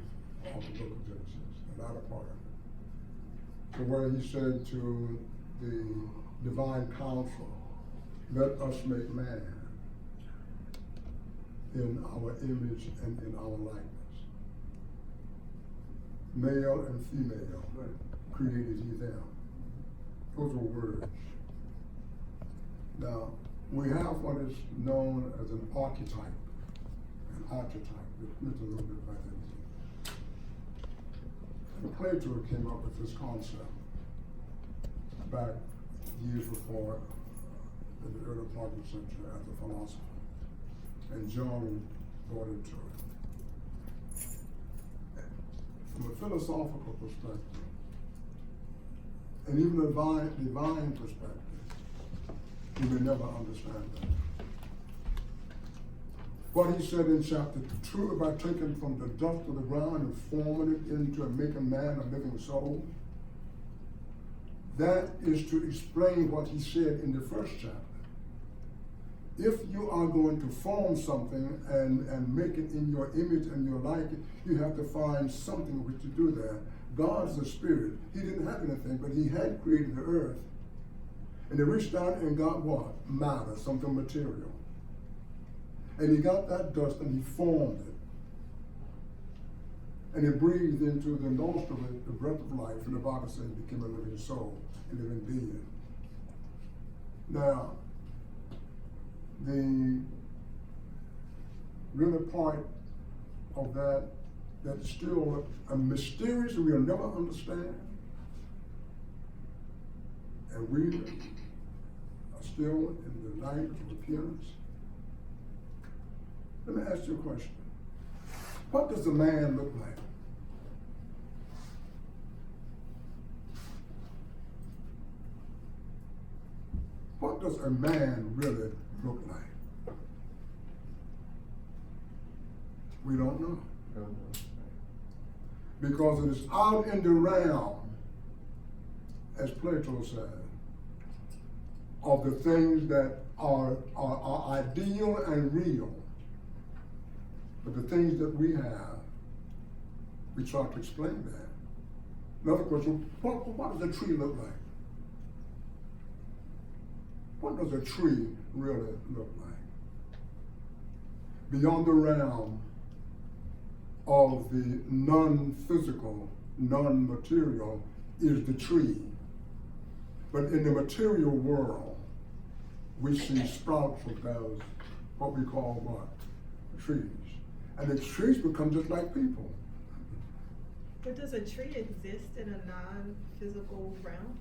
of the book of Genesis, the latter part of it, to where he said to the divine council, let us make man in our image and in our likeness. Male and female created he them. Those were words. Now, we have what is known as an archetype. an archetype. It meant a little bit like that. And Plato came up with this concept back years before, in the early part of the century, as a philosopher. And John brought into it. From a philosophical perspective, and even a divine perspective, you may never understand that. What he said in chapter 2 about taking from the dust of the ground and forming it into and making man a living soul, that is to explain what he said in the first chapter. If you are going to form something and make it in your image and your likeness, you have to find something which to do that. God's a spirit. He didn't have anything, but he had created the earth. And he reached down and got what? Matter, something material. And he got that dust and he formed it. And he breathed into the nostril the breath of life, and the Bible says it became a living soul, a living being. Now, the really part of that that's still a mysterious we'll never understand, and we are still in the language of appearance. Let me ask you a question. What does a man look like? What does a man really look like? We don't know. Because it is out in the realm, as Plato said, of the things that are ideal and real. But the things that we have, we try to explain that. Another question, what does a tree look like? What does a tree really look like? Beyond the realm of the non-physical, non-material is the tree. But in the material world, we see sprouts of those, what we call what? Trees. And the trees become just like people. But does a tree exist in a non-physical realm?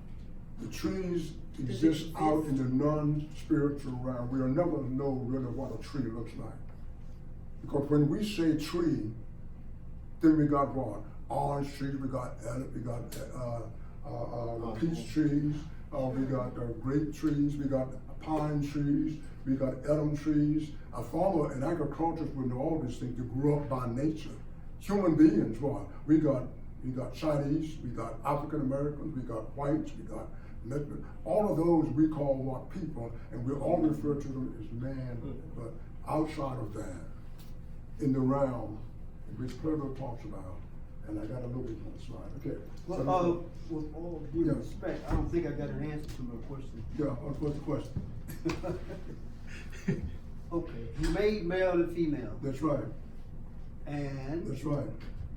The trees exist out in the non-spiritual realm. We'll never know really what a tree looks like. Because when we say tree, then we got what? Orange trees, we got peach trees, we got grape trees, we got pine trees, we got elm trees. A farmer and agriculturists would know all these things. They grew up by nature. Human beings, what? We got Chinese, we got African Americans, we got whites, we got Mexican. All of those we call what? People, and we all refer to them as man. But outside of that, in the realm in which Plato talks about, and I got a little bit on the slide. Okay. Well, with all due respect, I don't think I got an answer to my question. Yeah, what's the question? Okay, he made male and female. That's right. And That's right.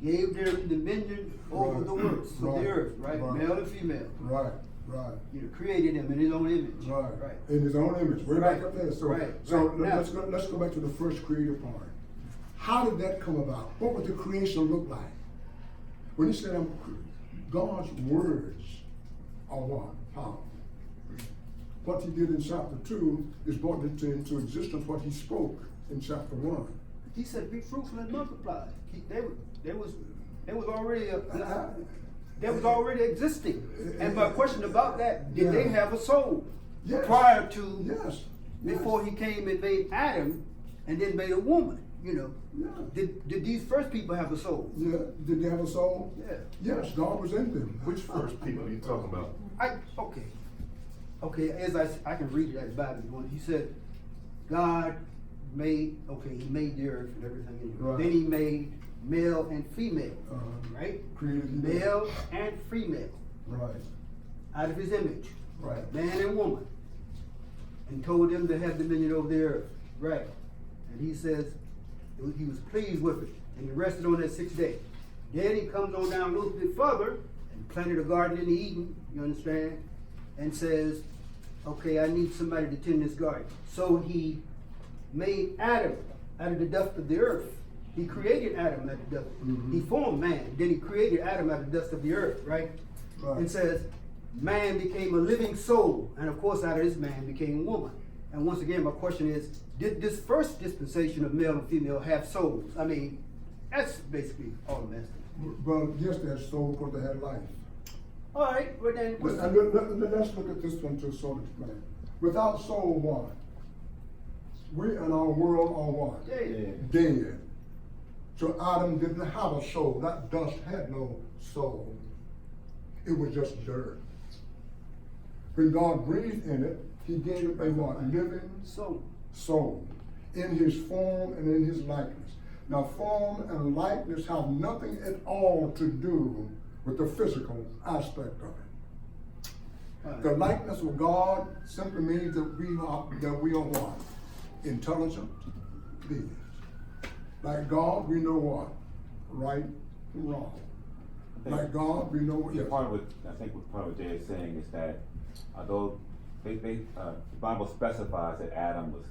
gave them dominion over the works of the earth, right? Male and female. Right, right. You know, created them in his own image. Right. Right. In his own image. We're back up there. So, Right. so Right. let's go back to the first creative part. How did that come about? What would the creation look like? When he said God's words are what? Powerful. What he did in chapter 2 is brought into existence what he spoke in chapter 1. He said, "Be fruitful and multiply." They was already existing. And my question about that: did they have a soul prior to? Yes. Before he came and made Adam, and then made a woman. You know. Yeah. Did these first people have a soul? Yeah. Did they have a soul? Yeah. Yes. God was in them. Which first people are you talking about? Okay, as I can read it as Bible one. He said, God made, he made the earth and everything in it. Right. Then he made male and female, right? Created male and female. Right. Out of his image. Right. Man and woman. And told them to have dominion over the earth. Right. And he says, he was pleased with it. And he rested on that 6th day. Then he comes on down a little bit further and planted a garden in Eden, you understand? And says, okay, I need somebody to tend this garden. So he made Adam out of the dust of the earth. He created Adam out of the dust. He formed man. Then he created Adam out of the dust of the earth, right? It says, man became a living soul. And of course, out of this man became woman. And once again, my question is, did this first dispensation of male and female have souls? I mean, that's basically all I'm asking. Well, yes, they had soul because they had life. All right, but then what's And let's look at this one to sort of explain. Without soul, what? We in our world are what? Dead. So Adam didn't have a soul. That dust had no soul. It was just dirt. When God breathed in it, he gave it a what? Living soul. In his form and in his likeness. Now form and likeness have nothing at all to do with the physical aspect of it. The likeness of God simply means that we are what? Intelligent beings. Like God, we know what? Right from wrong. Like God, we know Yeah, part of what I think what part of what Jay is saying is that although the Bible specifies that Adam was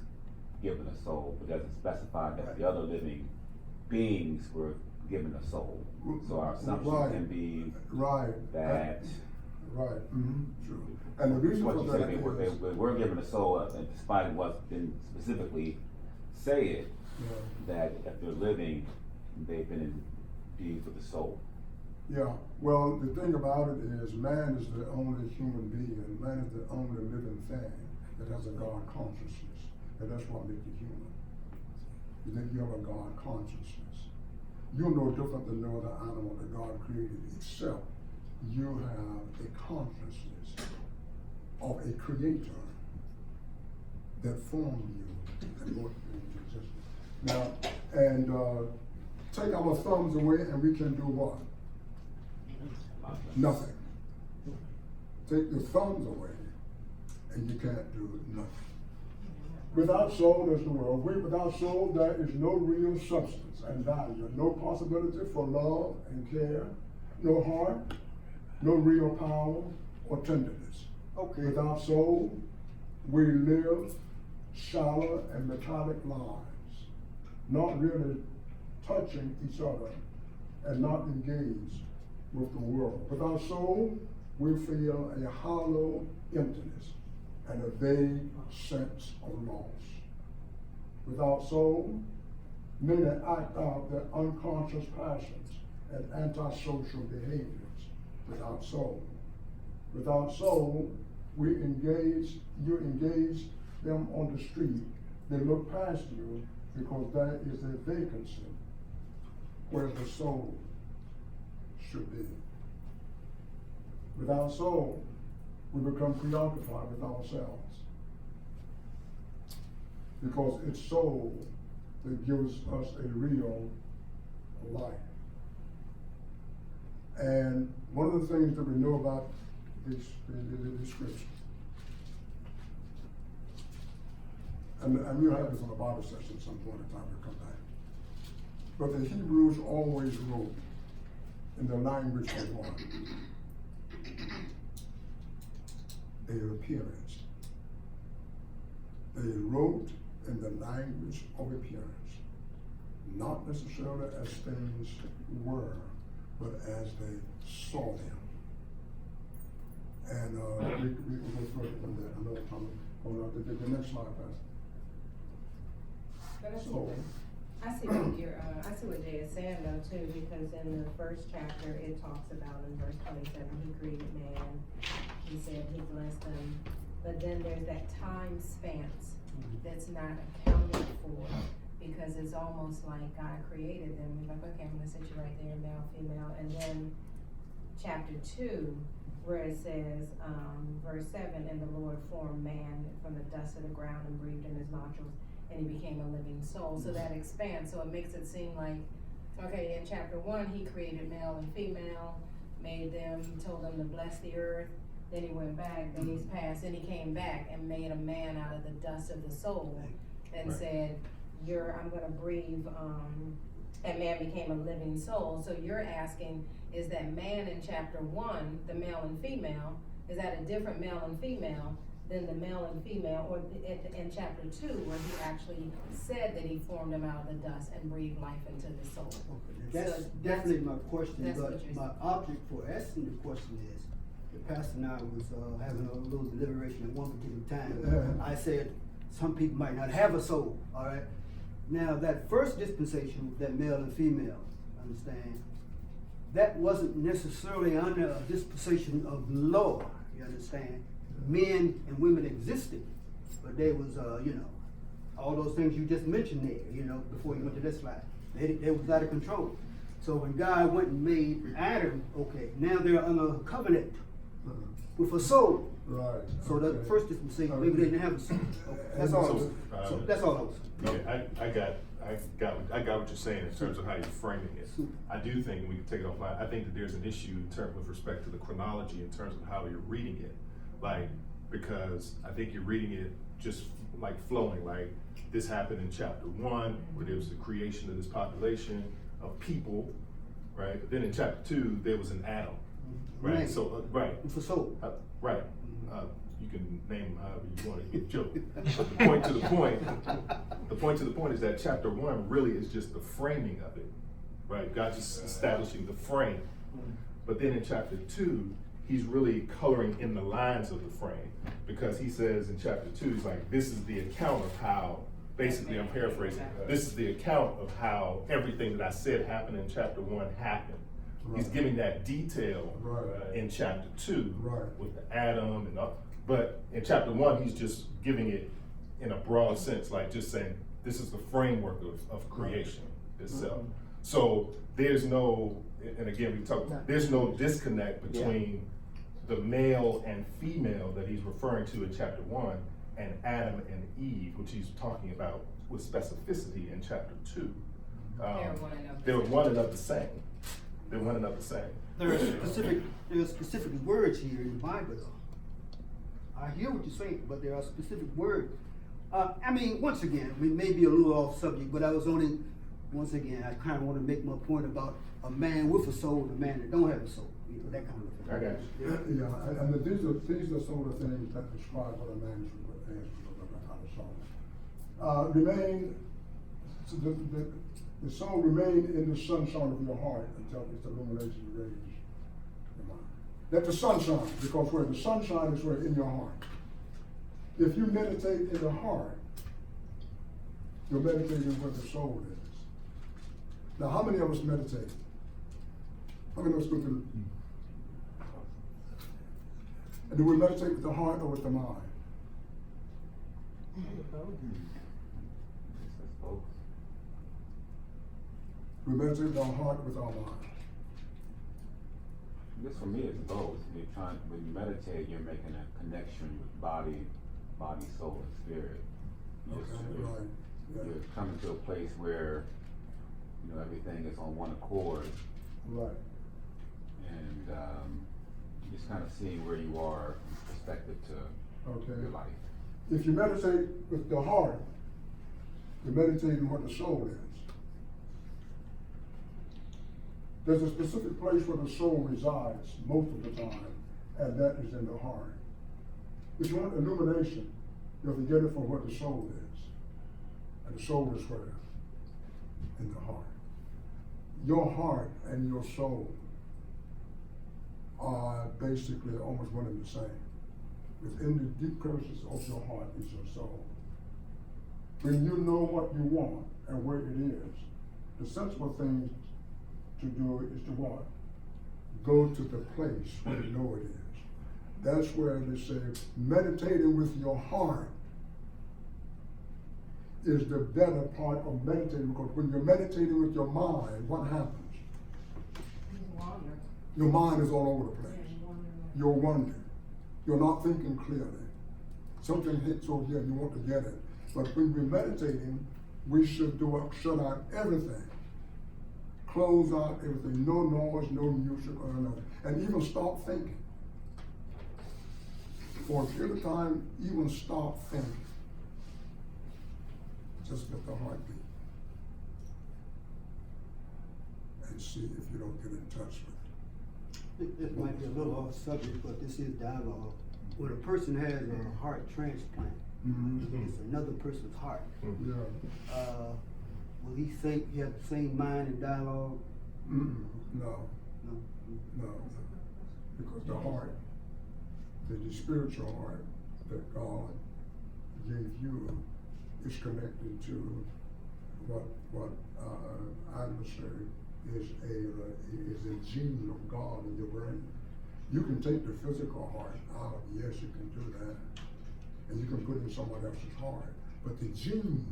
given a soul, but doesn't specify that the other living beings were given a soul. So our assumption can be that. Right. Mm-hmm. True. And the reason what for you that say they were given a soul, and despite what didn't specifically say it, that if they're living, they've been imbued with the soul. Yeah. Well, the thing about it is, man is the only human being, and man is the only living thing that has a God consciousness, and that's what makes you human. You think you have a God consciousness. You're no different than no other animal that God created, except you have a consciousness of a creator that formed you and brought you into existence. Now, and take our thumbs away and we can do what? Nothing. Take your thumbs away and you can't do nothing. Without soul, there's no world. Without soul, there is no real substance and value, no possibility for love and care, no heart, no real power or tenderness. okay? Without soul, we live shallow and metallic lives, not really touching each other and not engaged with the world. Without soul, we feel a hollow emptiness and a vague sense of loss. Without soul, many act out their unconscious passions and antisocial behaviors. Without soul. Without soul, you engage them on the street. They look past you because there is a vacancy where the soul should be. Without soul, we become preoccupied with ourselves. Because it's soul that gives us a real life. And one of the things that we know about the scripture, and we'll have this on the Bible session at some point in time, we'll come back. But the Hebrews always wrote in the language of what? Their appearance. They wrote in the language of appearance, not necessarily as things were, but as they saw them. And we can go further from that. I know I'm going on to the next slide, Pastor. So, I see what I see what Jay is saying though too, because in the first chapter it talks about in verse 27 he created man. He said he blessed them, but then there's that time span that's not accounted for, because it's almost like God created them. He's like, okay, I'm gonna sit you right there, male, female, and then chapter 2, where it says, verse 7, and the Lord formed man from the dust of the ground and breathed in his nostrils, and he became a living soul. So that expands, so it makes it seem like, okay, in chapter 1, he created male and female, made them, told them to bless the earth, then he went back, days passed, then he came back and made a man out of the dust of the soul, and said, I'm gonna breathe, and man became a living soul. So you're asking, is that man in chapter 1, the male and female, is that a different male and female than the male and female, or in chapter 2, where he actually said that he formed them out of the dust and breathed life into the soul. That's So definitely my question, that's but what you're my saying. object for asking the question is, the pastor and I was, having a little deliberation at one particular time. I said, some people might not have a soul, all right? Now, that first dispensation, that male and female, understand, that wasn't necessarily under a dispensation of law, you understand? Men and women existed, but there was, all those things you just mentioned there, before you went to this slide. They was out of control. So when God went and made Adam, okay, now they're under a covenant with a soul. Right. So the okay. first dispensation, maybe they didn't have a soul. Okay, that's all I was, so that's all I was. Yeah, I got what you're saying in terms of how you're framing it. I do think, we can take it offline, I think that there's an issue in terms with respect to the chronology in terms of how you're reading it. Like, because I think you're reading it just like flowing, like this happened in chapter 1, where there was the creation of this population of people, right? But then in chapter 2, there was an Adam, right? Right. So, right. It's a soul. Right. You can name them however you want to, joke. But the point to the point is that chapter 1 really is just the framing of it, right? God just establishing the frame. But then in chapter 2, he's really coloring in the lines of the frame, because he says in chapter 2, he's like, this is the account of how, basically I'm paraphrasing, this is the account of how everything that I said happened in chapter 1 happened. Right. He's giving that detail Right. in chapter 2 Right. with the Adam and all, but in chapter 1, he's just giving it in a broad sense, like just saying, this is the framework of creation itself. So there's no, and again, there's no disconnect between the male and female that he's referring to in chapter 1 and Adam and Eve, which he's talking about with specificity in chapter 2. They're one and of the same. They're one and of the same. There are specific words here in the Bible though. I hear what you're saying, but there are specific words. Once again, we may be a little off subject, but I was only, once again, I kind of want to make my point about a man with a soul and a man that don't have a soul, that kind of thing. I got you. Yeah, and these are some of the things that describe what a man is soul. The soul remain in the sunshine of your heart until its illumination rays your mind. Let the sun shine, because where the sunshine is, where in your heart. If you meditate in the heart, you're meditating where the soul is. Now, how many of us meditate? How many of us go through? And do we meditate with the heart or with the mind? We meditate with our heart, with our mind. This for me is both. When you meditate, you're making a connection with body, soul, and spirit. Right. Yeah. You're coming to a place where, everything is on one accord. Right. And just kind of seeing where you are in perspective to your life. If you meditate with the heart, you're meditating what the soul is. There's a specific place where the soul resides most of the time, and that is in the heart. If you want illumination, you have to get it from where the soul is. And the soul is where? In the heart. Your heart and your soul are basically almost one and the same. Within the deep crevices of your heart is your soul. When you know what you want and where it is, the sensible thing to do is to what? Go to the place where you know it is. That's where they say meditating with your heart is the better part of meditating, because when you're meditating with your mind, what happens? Your mind is all over the place. You're wondering. You're not thinking clearly. Something hits over here and you want to get it. But when we're meditating, we should shut out everything. Close out everything. No noise, no music or nothing. And even stop thinking. For a period of time, even stop thinking. Just let the heart beat. And see if you don't get in touch with it. This might be a little off subject, but this is dialogue. when a person has a heart transplant, it's another person's heart. Yeah. Will he say he have the same mind and dialogue? No, No. no, because the heart, the spiritual heart that God gave you is connected to what I would say is a gene of God in your brain. You can take the physical heart out, yes, you can do that, and you can put it in someone else's heart, but the gene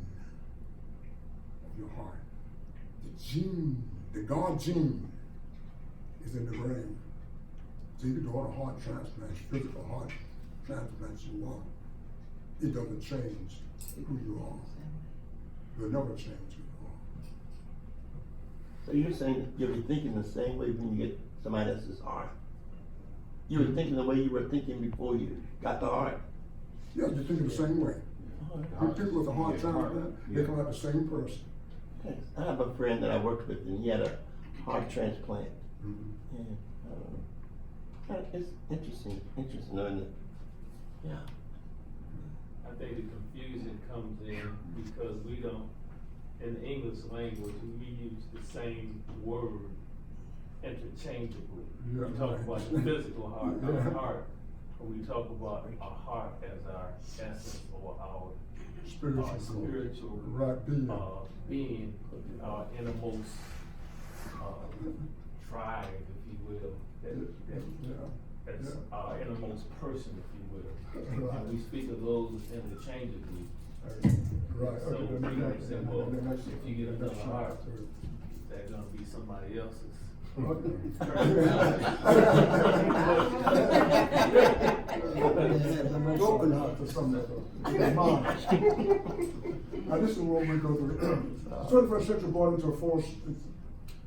of your heart, the God gene is in the brain. So you can do all the heart transplants, physical heart transplants you want. It doesn't change who you are. It will never change who you are. So you're saying that you'll be thinking the same way when you get somebody else's heart? You were thinking the way you were thinking before you got the heart? Yeah, you're thinking the same way. People with a heart transplant, they come out the same person. Thanks. I have a friend that I worked with, and he had a heart transplant. And, it's interesting knowing that. Yeah. I think the confusion comes in because we don't, in the English language, we use the same word interchangeably. Yeah, We talk right. about the physical heart, Yeah. our heart, or we talk about our heart as our essence or our spiritual Right, being. being, our innermost drive, if you will, that's Yeah. our innermost person, if you will. Right. And we speak of those interchangeably. Right. So Okay, we the don't next- say, well, the next- if you get the another next heart, slide. that's gonna be somebody else's. Open heart for some of them. Now, this is what we go through. The 21st century brought into force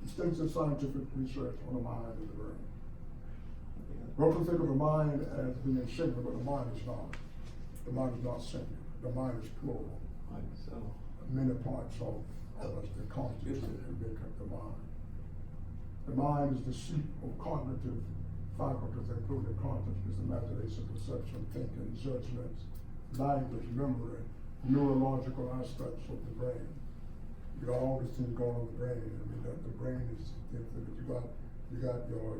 extensive scientific research on the mind and the brain. We often think of the mind as being singular, but the mind is not. The mind is not singular. The mind is plural. So, Many parts of us that constitute and make up the mind. The mind is the seat of cognitive faculties, including consciousness, imagination, perception, thinking, judgments, language, memory, neurological aspects of the brain. You got all these things going on in the brain. I mean, the brain is, you got your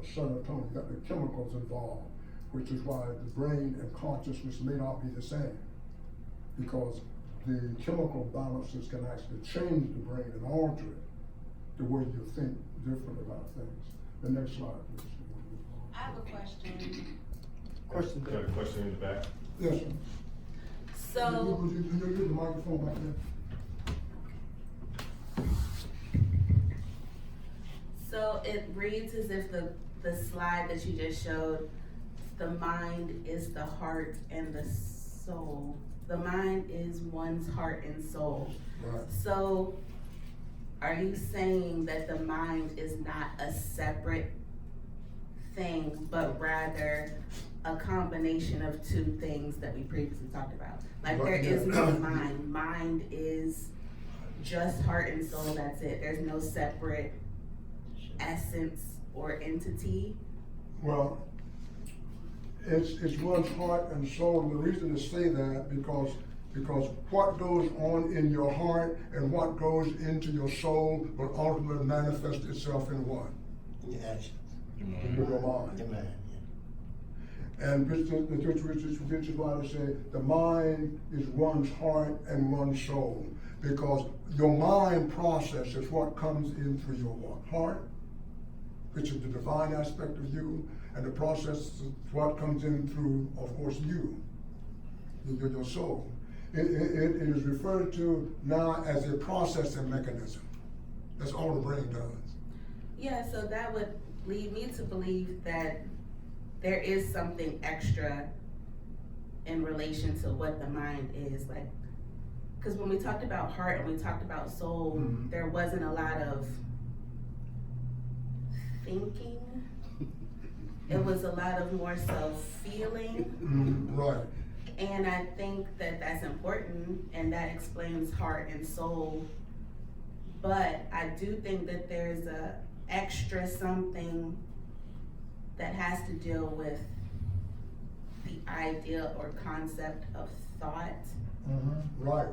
serotonin, you got the chemicals involved, which is why the brain and consciousness may not be the same, because the chemical balances can actually change the brain and alter it the way you think different about things. The next slide, please. I have a question. Question Got a question in the back? Yes, sir. So, Would you use the microphone back there? So it reads as if the slide that you just showed, the mind is the heart and the soul. The mind is one's heart and soul. Right. So are you saying that the mind is not a separate thing, but rather a combination of two things that we previously talked about? Like there is no mind. Mind is just heart and soul, that's it. There's no separate essence or entity. Well, it's one's heart and soul, and the reason to say that because what goes on in your heart and what goes into your soul will ultimately manifest itself in what? in your actions. In your mind. Your mind, And which is why they say the mind is one's heart and one's soul, because your mind process is what comes in through your what? Heart, which is the divine aspect of you, and the process is what comes in through, of course, you, your soul. It is referred to now as a processing mechanism. That's all the brain does. Yeah, so that would lead me to believe that there is something extra in relation to what the mind is, like, because when we talked about heart and we talked about soul, there wasn't a lot of thinking. It was a lot of more so feeling. Right. And I think that that's important, and that explains heart and soul. But I do think that there's a extra something that has to deal with the idea or concept of thought. Right.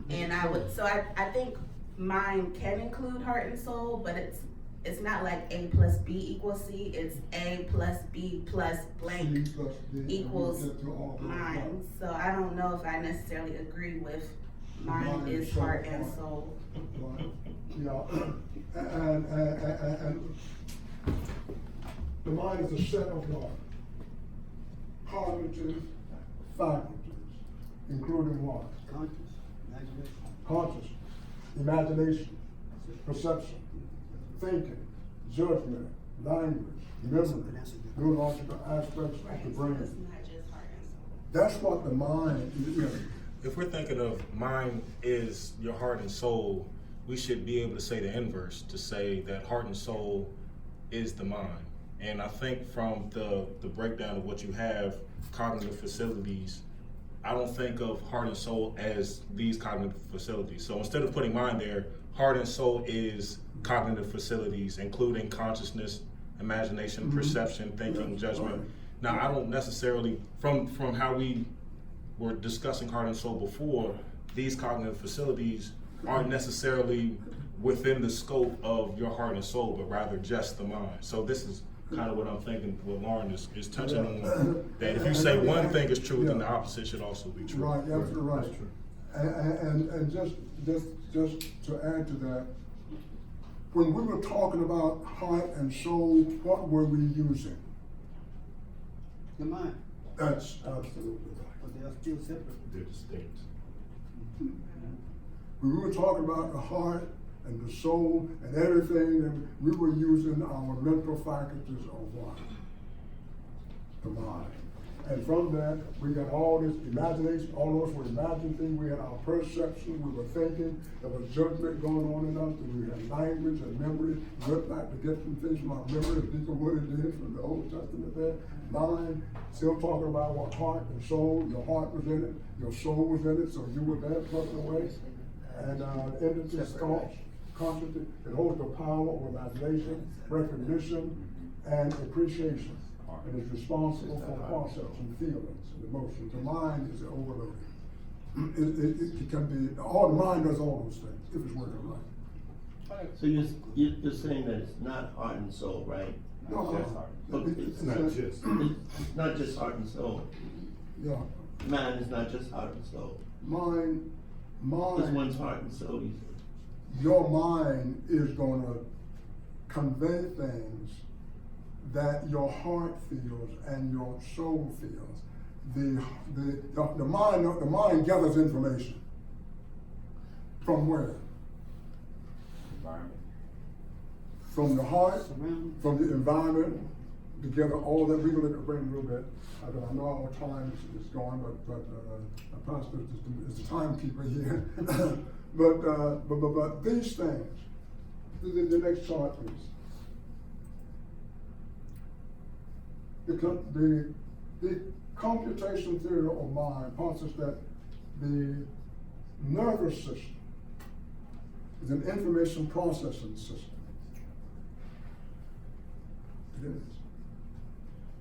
And I think mind can include heart and soul, but it's not like A plus B equals C, it's A plus B plus blank C plus D, and we equals get to all those mind. So I don't know if I necessarily agree with mind is heart and soul. Right. Yeah. And the mind is a set of what? Cognitive faculties, including what? Conscious, imagination. Conscious, imagination, perception, thinking, judgment, language, memory, neurological aspects of the brain. It's not just heart and soul. That's what the mind is. If we're thinking of mind is your heart and soul, we should be able to say the inverse, to say that heart and soul is the mind. And I think from the breakdown of what you have, cognitive facilities, I don't think of heart and soul as these cognitive facilities. So instead of putting mind there, heart and soul is cognitive facilities, including consciousness, imagination, perception, thinking, judgment. Now, I don't necessarily, from how we were discussing heart and soul before, these cognitive facilities aren't necessarily within the scope of your heart and soul, but rather just the mind. So this is kind of what I'm thinking, what Lauren is touching on, that if you say one thing is true, then the opposite should also be true. Right, absolutely right. And just to add to that, when we were talking about heart and soul, what were we using? The mind, That's absolutely right. but they are still separate. They're distinct. When we were talking about the heart and the soul and everything, and we were using our mental faculties of what? The mind. And from that, we got all this imagination, all those were imagined things. We had our perception, we were thinking, there was judgment going on in us, and we had language and memory. We went back to get some things from our memory, think of what it is from the Old Testament there. Mind, still talking about what heart and soul, your heart was in it, your soul was in it, so you were there plugged away. And entities, thoughts, consciousness, it holds the power of imagination, recognition, and appreciation. And is responsible for concepts and feelings and emotions. The mind is overloaded. It can be, all the mind does all those things, if it's working right. So you're saying that it's not heart and soul, right? No, It's not just. It's not just heart and soul. Yeah, Mind is not just heart and soul. mind, This one's heart and soul, you said. your mind is gonna convey things that your heart feels and your soul feels. The mind gathers information. From where? Environment. From the heart, Surround. from the environment, together all that. We're gonna bring a little bit. I know our time is gone, but Pastor is the timekeeper here. but these things. The next chart, please. The computation theory of mind posits that the nervous system is an information processing system. It is.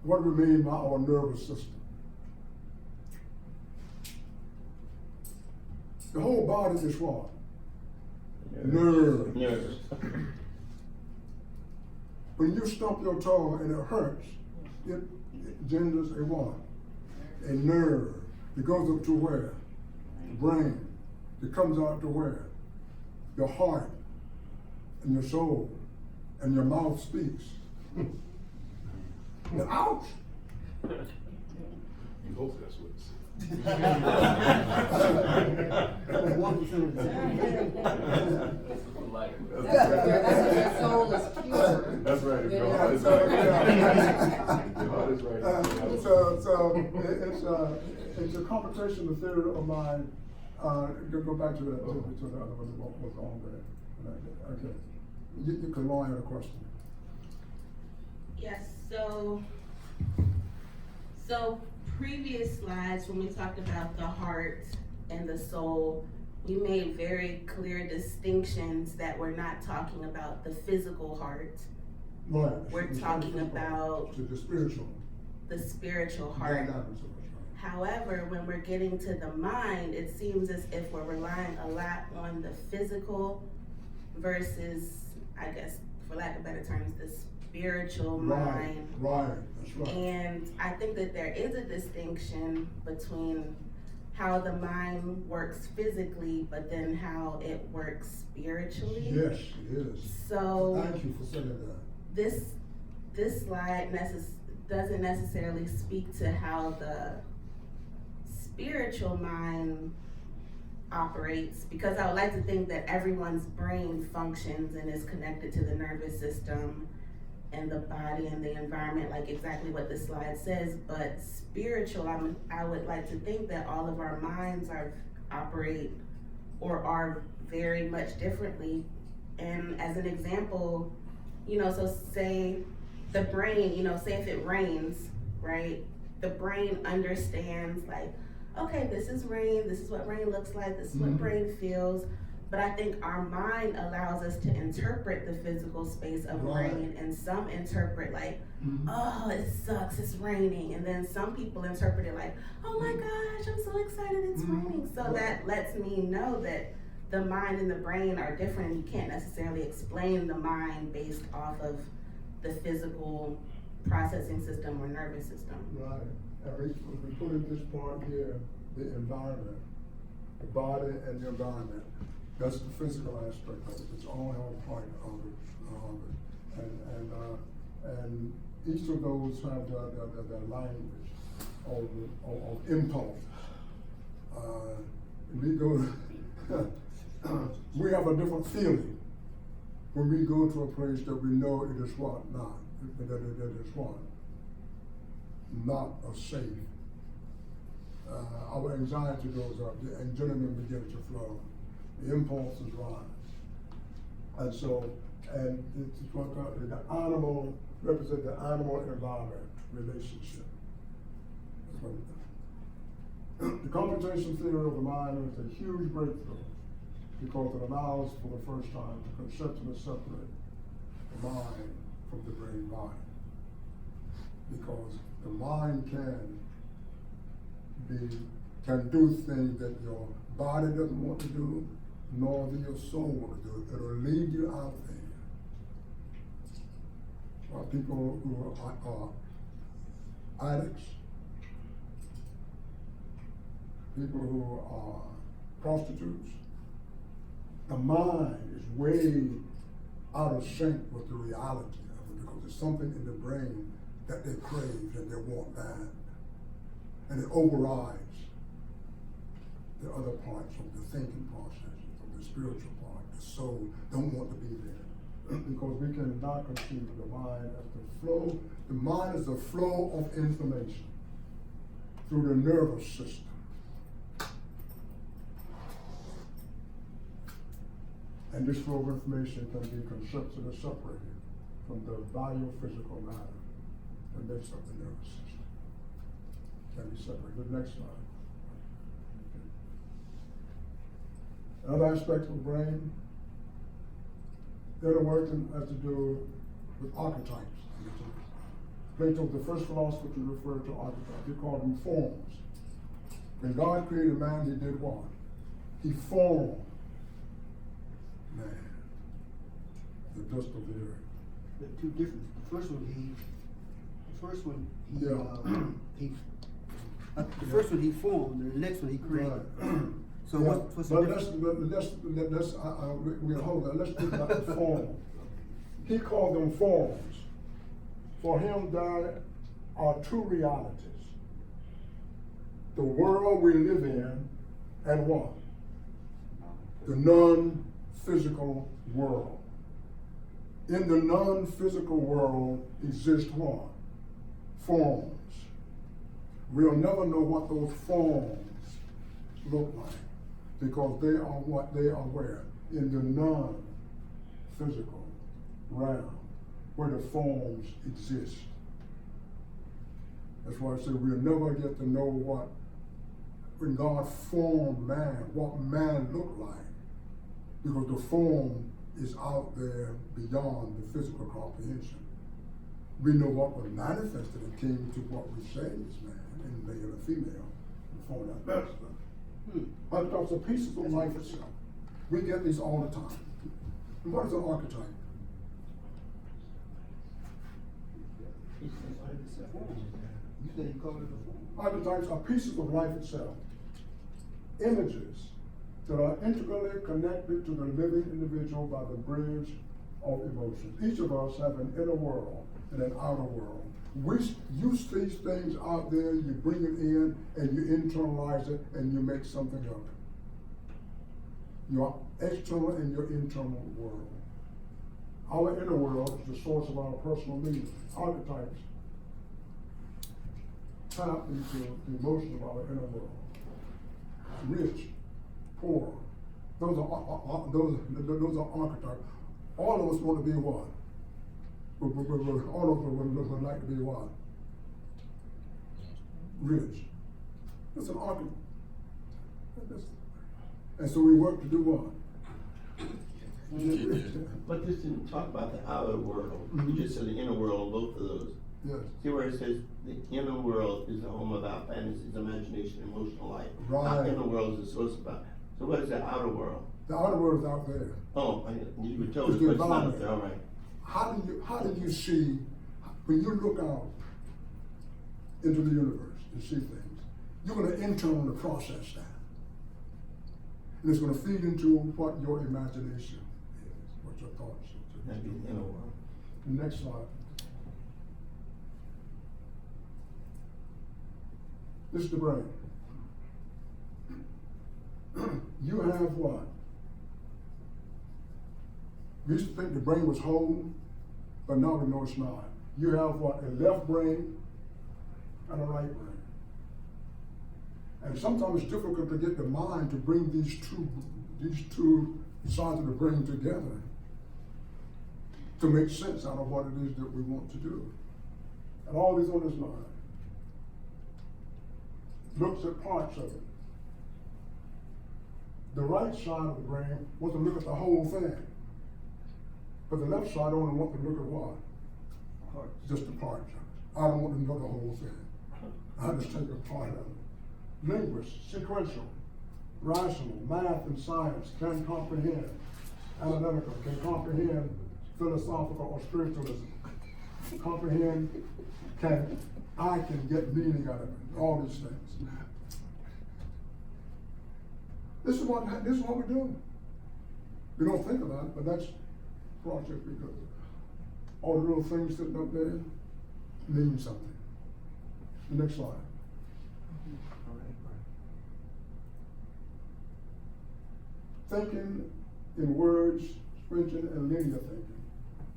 What do we mean by our nervous system? The whole body is what? Nerves. Nerves. When you stump your toe and it hurts, it genders a what? A nerve. It goes up to where? The brain. It comes out to where? Your heart and your soul and your mouth speaks. Ouch! You hope that's what it says. 1% of the time. Like, Soul is pure. That's right, if your Yeah. heart is right. Your heart is right. So it's a computation of theory of mind. Go back to that, to the other one, what was on there. Okay. You can line a question. Yes, so previous slides, when we talked about the heart and the soul, we made very clear distinctions that we're not talking about the physical heart. Right. We're talking about the spiritual. the spiritual heart. However, when we're getting to the mind, it seems as if we're relying a lot on the physical versus, I guess, for lack of better terms, the spiritual mind. Right, that's right. And I think that there is a distinction between how the mind works physically, but then how it works spiritually. Yes, it is. So Thank you for saying that. this slide doesn't necessarily speak to how the spiritual mind operates, because I would like to think that everyone's brain functions and is connected to the nervous system and the body and the environment, like exactly what the slide says. But spiritual, I would like to think that all of our minds operate or are very much differently. And as an example, so say the brain, say if it rains, right? The brain understands like, okay, this is rain, this is what rain looks like, this is what rain feels. But I think our mind allows us to interpret the physical space of rain, and some interpret like, oh, it sucks, it's raining. And then some people interpret it like, oh my gosh, I'm so excited it's raining. So that lets me know that the mind and the brain are different, and you can't necessarily explain the mind based off of the physical processing system or nervous system. Right, and we put in this part here, the environment, the body and the environment. That's the physical aspect of it. It's all part of it. And each of those have their language of impulse. We have a different feeling when we go to a place that we know it is what not. That it is what? Not a safe. Our anxiety goes up, the adrenaline begins to flow, the impulses rise. And so, and it's what the animal represents the animal environment relationship. That's what it does. The computation theory of the mind is a huge breakthrough because it allows for the first time to conceptually separate the mind from the brain body. Because the mind can do things that your body doesn't want to do, nor do your soul want to do. It'll lead you out there. People who are addicts, people who are prostitutes, the mind is way out of sync with the reality of it because there's something in the brain that they crave and they want that. And it overrides the other parts of the thinking processes, of the spiritual part. The soul don't want to be there because we cannot conceive of the mind as the flow. The mind is the flow of information through the nervous system. And this flow of information can be conceptually separated from the biophysical matter that makes up the nervous system. Can be separated. The next slide. Okay. Another aspect of the brain, the other work has to do with archetypes. Plato, the first philosopher to refer to archetypes, he called them forms. When God created man, he did what? He formed man, the dust of the earth. The two different. The first one he formed, and the next one he created. Right. So yeah. what's the difference? We'll hold that. Let's think about the form. He called them forms. For him, there are two realities: the world we live in, and what? The non-physical world. In the non-physical world exist what? Forms. We'll never know what those forms look like because they are what they are where? In the non-physical realm where the forms exist. That's why I say we'll never get to know what, when God formed man, what man looked like, because the form is out there beyond the physical comprehension. We know what was manifested and came to what we say is man, and male and female. phone out. Archetypes are pieces of life itself. We get these all the time. And what is an archetype? You said you called it a form. Archetypes are pieces of life itself. Images that are integrally connected to the living individual by the bridge of emotions. Each of us have an inner world and an outer world. You see things out there, you bring it in, and you internalize it, and you make something of it. Your external and your internal world. Our inner world is the source of our personal meaning. Archetypes tap into the emotion of our inner world. Rich, poor, those are archetypes. All of us want to be one. All of us would like to be one. Rich. That's an archetype. And so we work to do one. But this didn't talk about the outer world. You just said the inner world, both of those. Yes. See where it says the inner world is the home of our fantasies, imagination, emotional life. Right. Our inner world is the source of our. So what is the outer world? The outer world is out there. Oh, you were told It's to the put some out environment. there, all right. How do you see, when you look out into the universe and see things, you're going to internally process that. And it's going to feed into what your imagination is, what your thoughts are. That'd be the inner world. Next slide. This is the brain. You have what? We used to think the brain was whole, but now we know it's not. You have what? A left brain and a right brain. And sometimes it's difficult to get the mind to bring these two sides of the brain together to make sense out of what it is that we want to do. And all these on this line looks at parts of it. The right side of the brain wants to look at the whole thing. But the left side only wants to look at what? Just the parts of it. I don't want to know the whole thing. I just take a part of it. Linguists, sequential, rational, math and science can comprehend. Analytical can comprehend philosophical or spiritualism. Comprehend I can get meaning out of it. All these things. This is what we're doing. We don't think about it, but that's project because all the little things sitting up there mean something. The next slide. Thinking in words, stringent and linear thinking.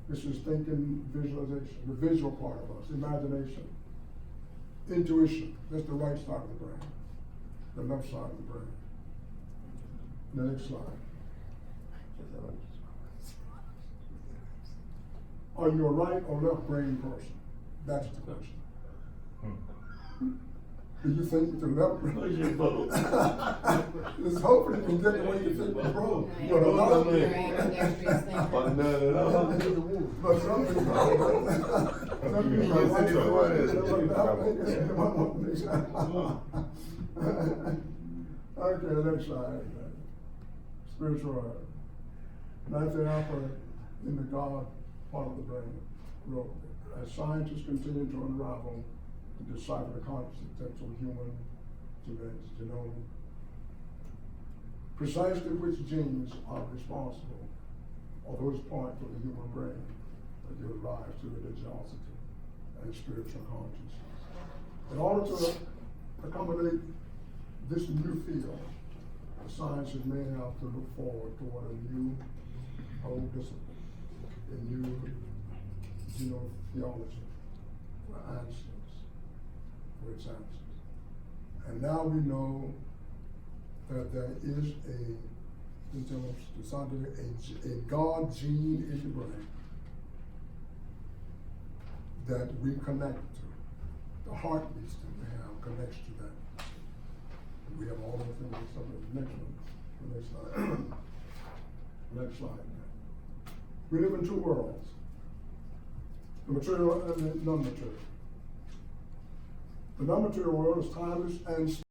This is thinking visualization, the visual part of us, imagination. Intuition, that's the right side of the brain. The left side of the brain. The next slide. Are you a right or left brain person? That's the question. Do you think with the left brain? What is your vote? It's hoping you can get the way you think with both. But a lot of people. But some people. Okay, the next slide. Spiritual art. Nathan Alfred in the God part of the brain wrote, as scientists continue to unravel and decipher the potential human genome, precisely which genes are responsible, or those parts of the human brain that give rise to religiosity and spiritual consciousness. In order to accommodate this new field, the sciences may have to look forward toward a new whole discipline, a new theology for answers, for its answers. And now we know that there is a God gene in the brain that we connect to. The heartbeats that we have connects to that. We have all those things. Next one. The next slide. Next slide. We live in two worlds. The material and the non-material. The non-material world is timeless and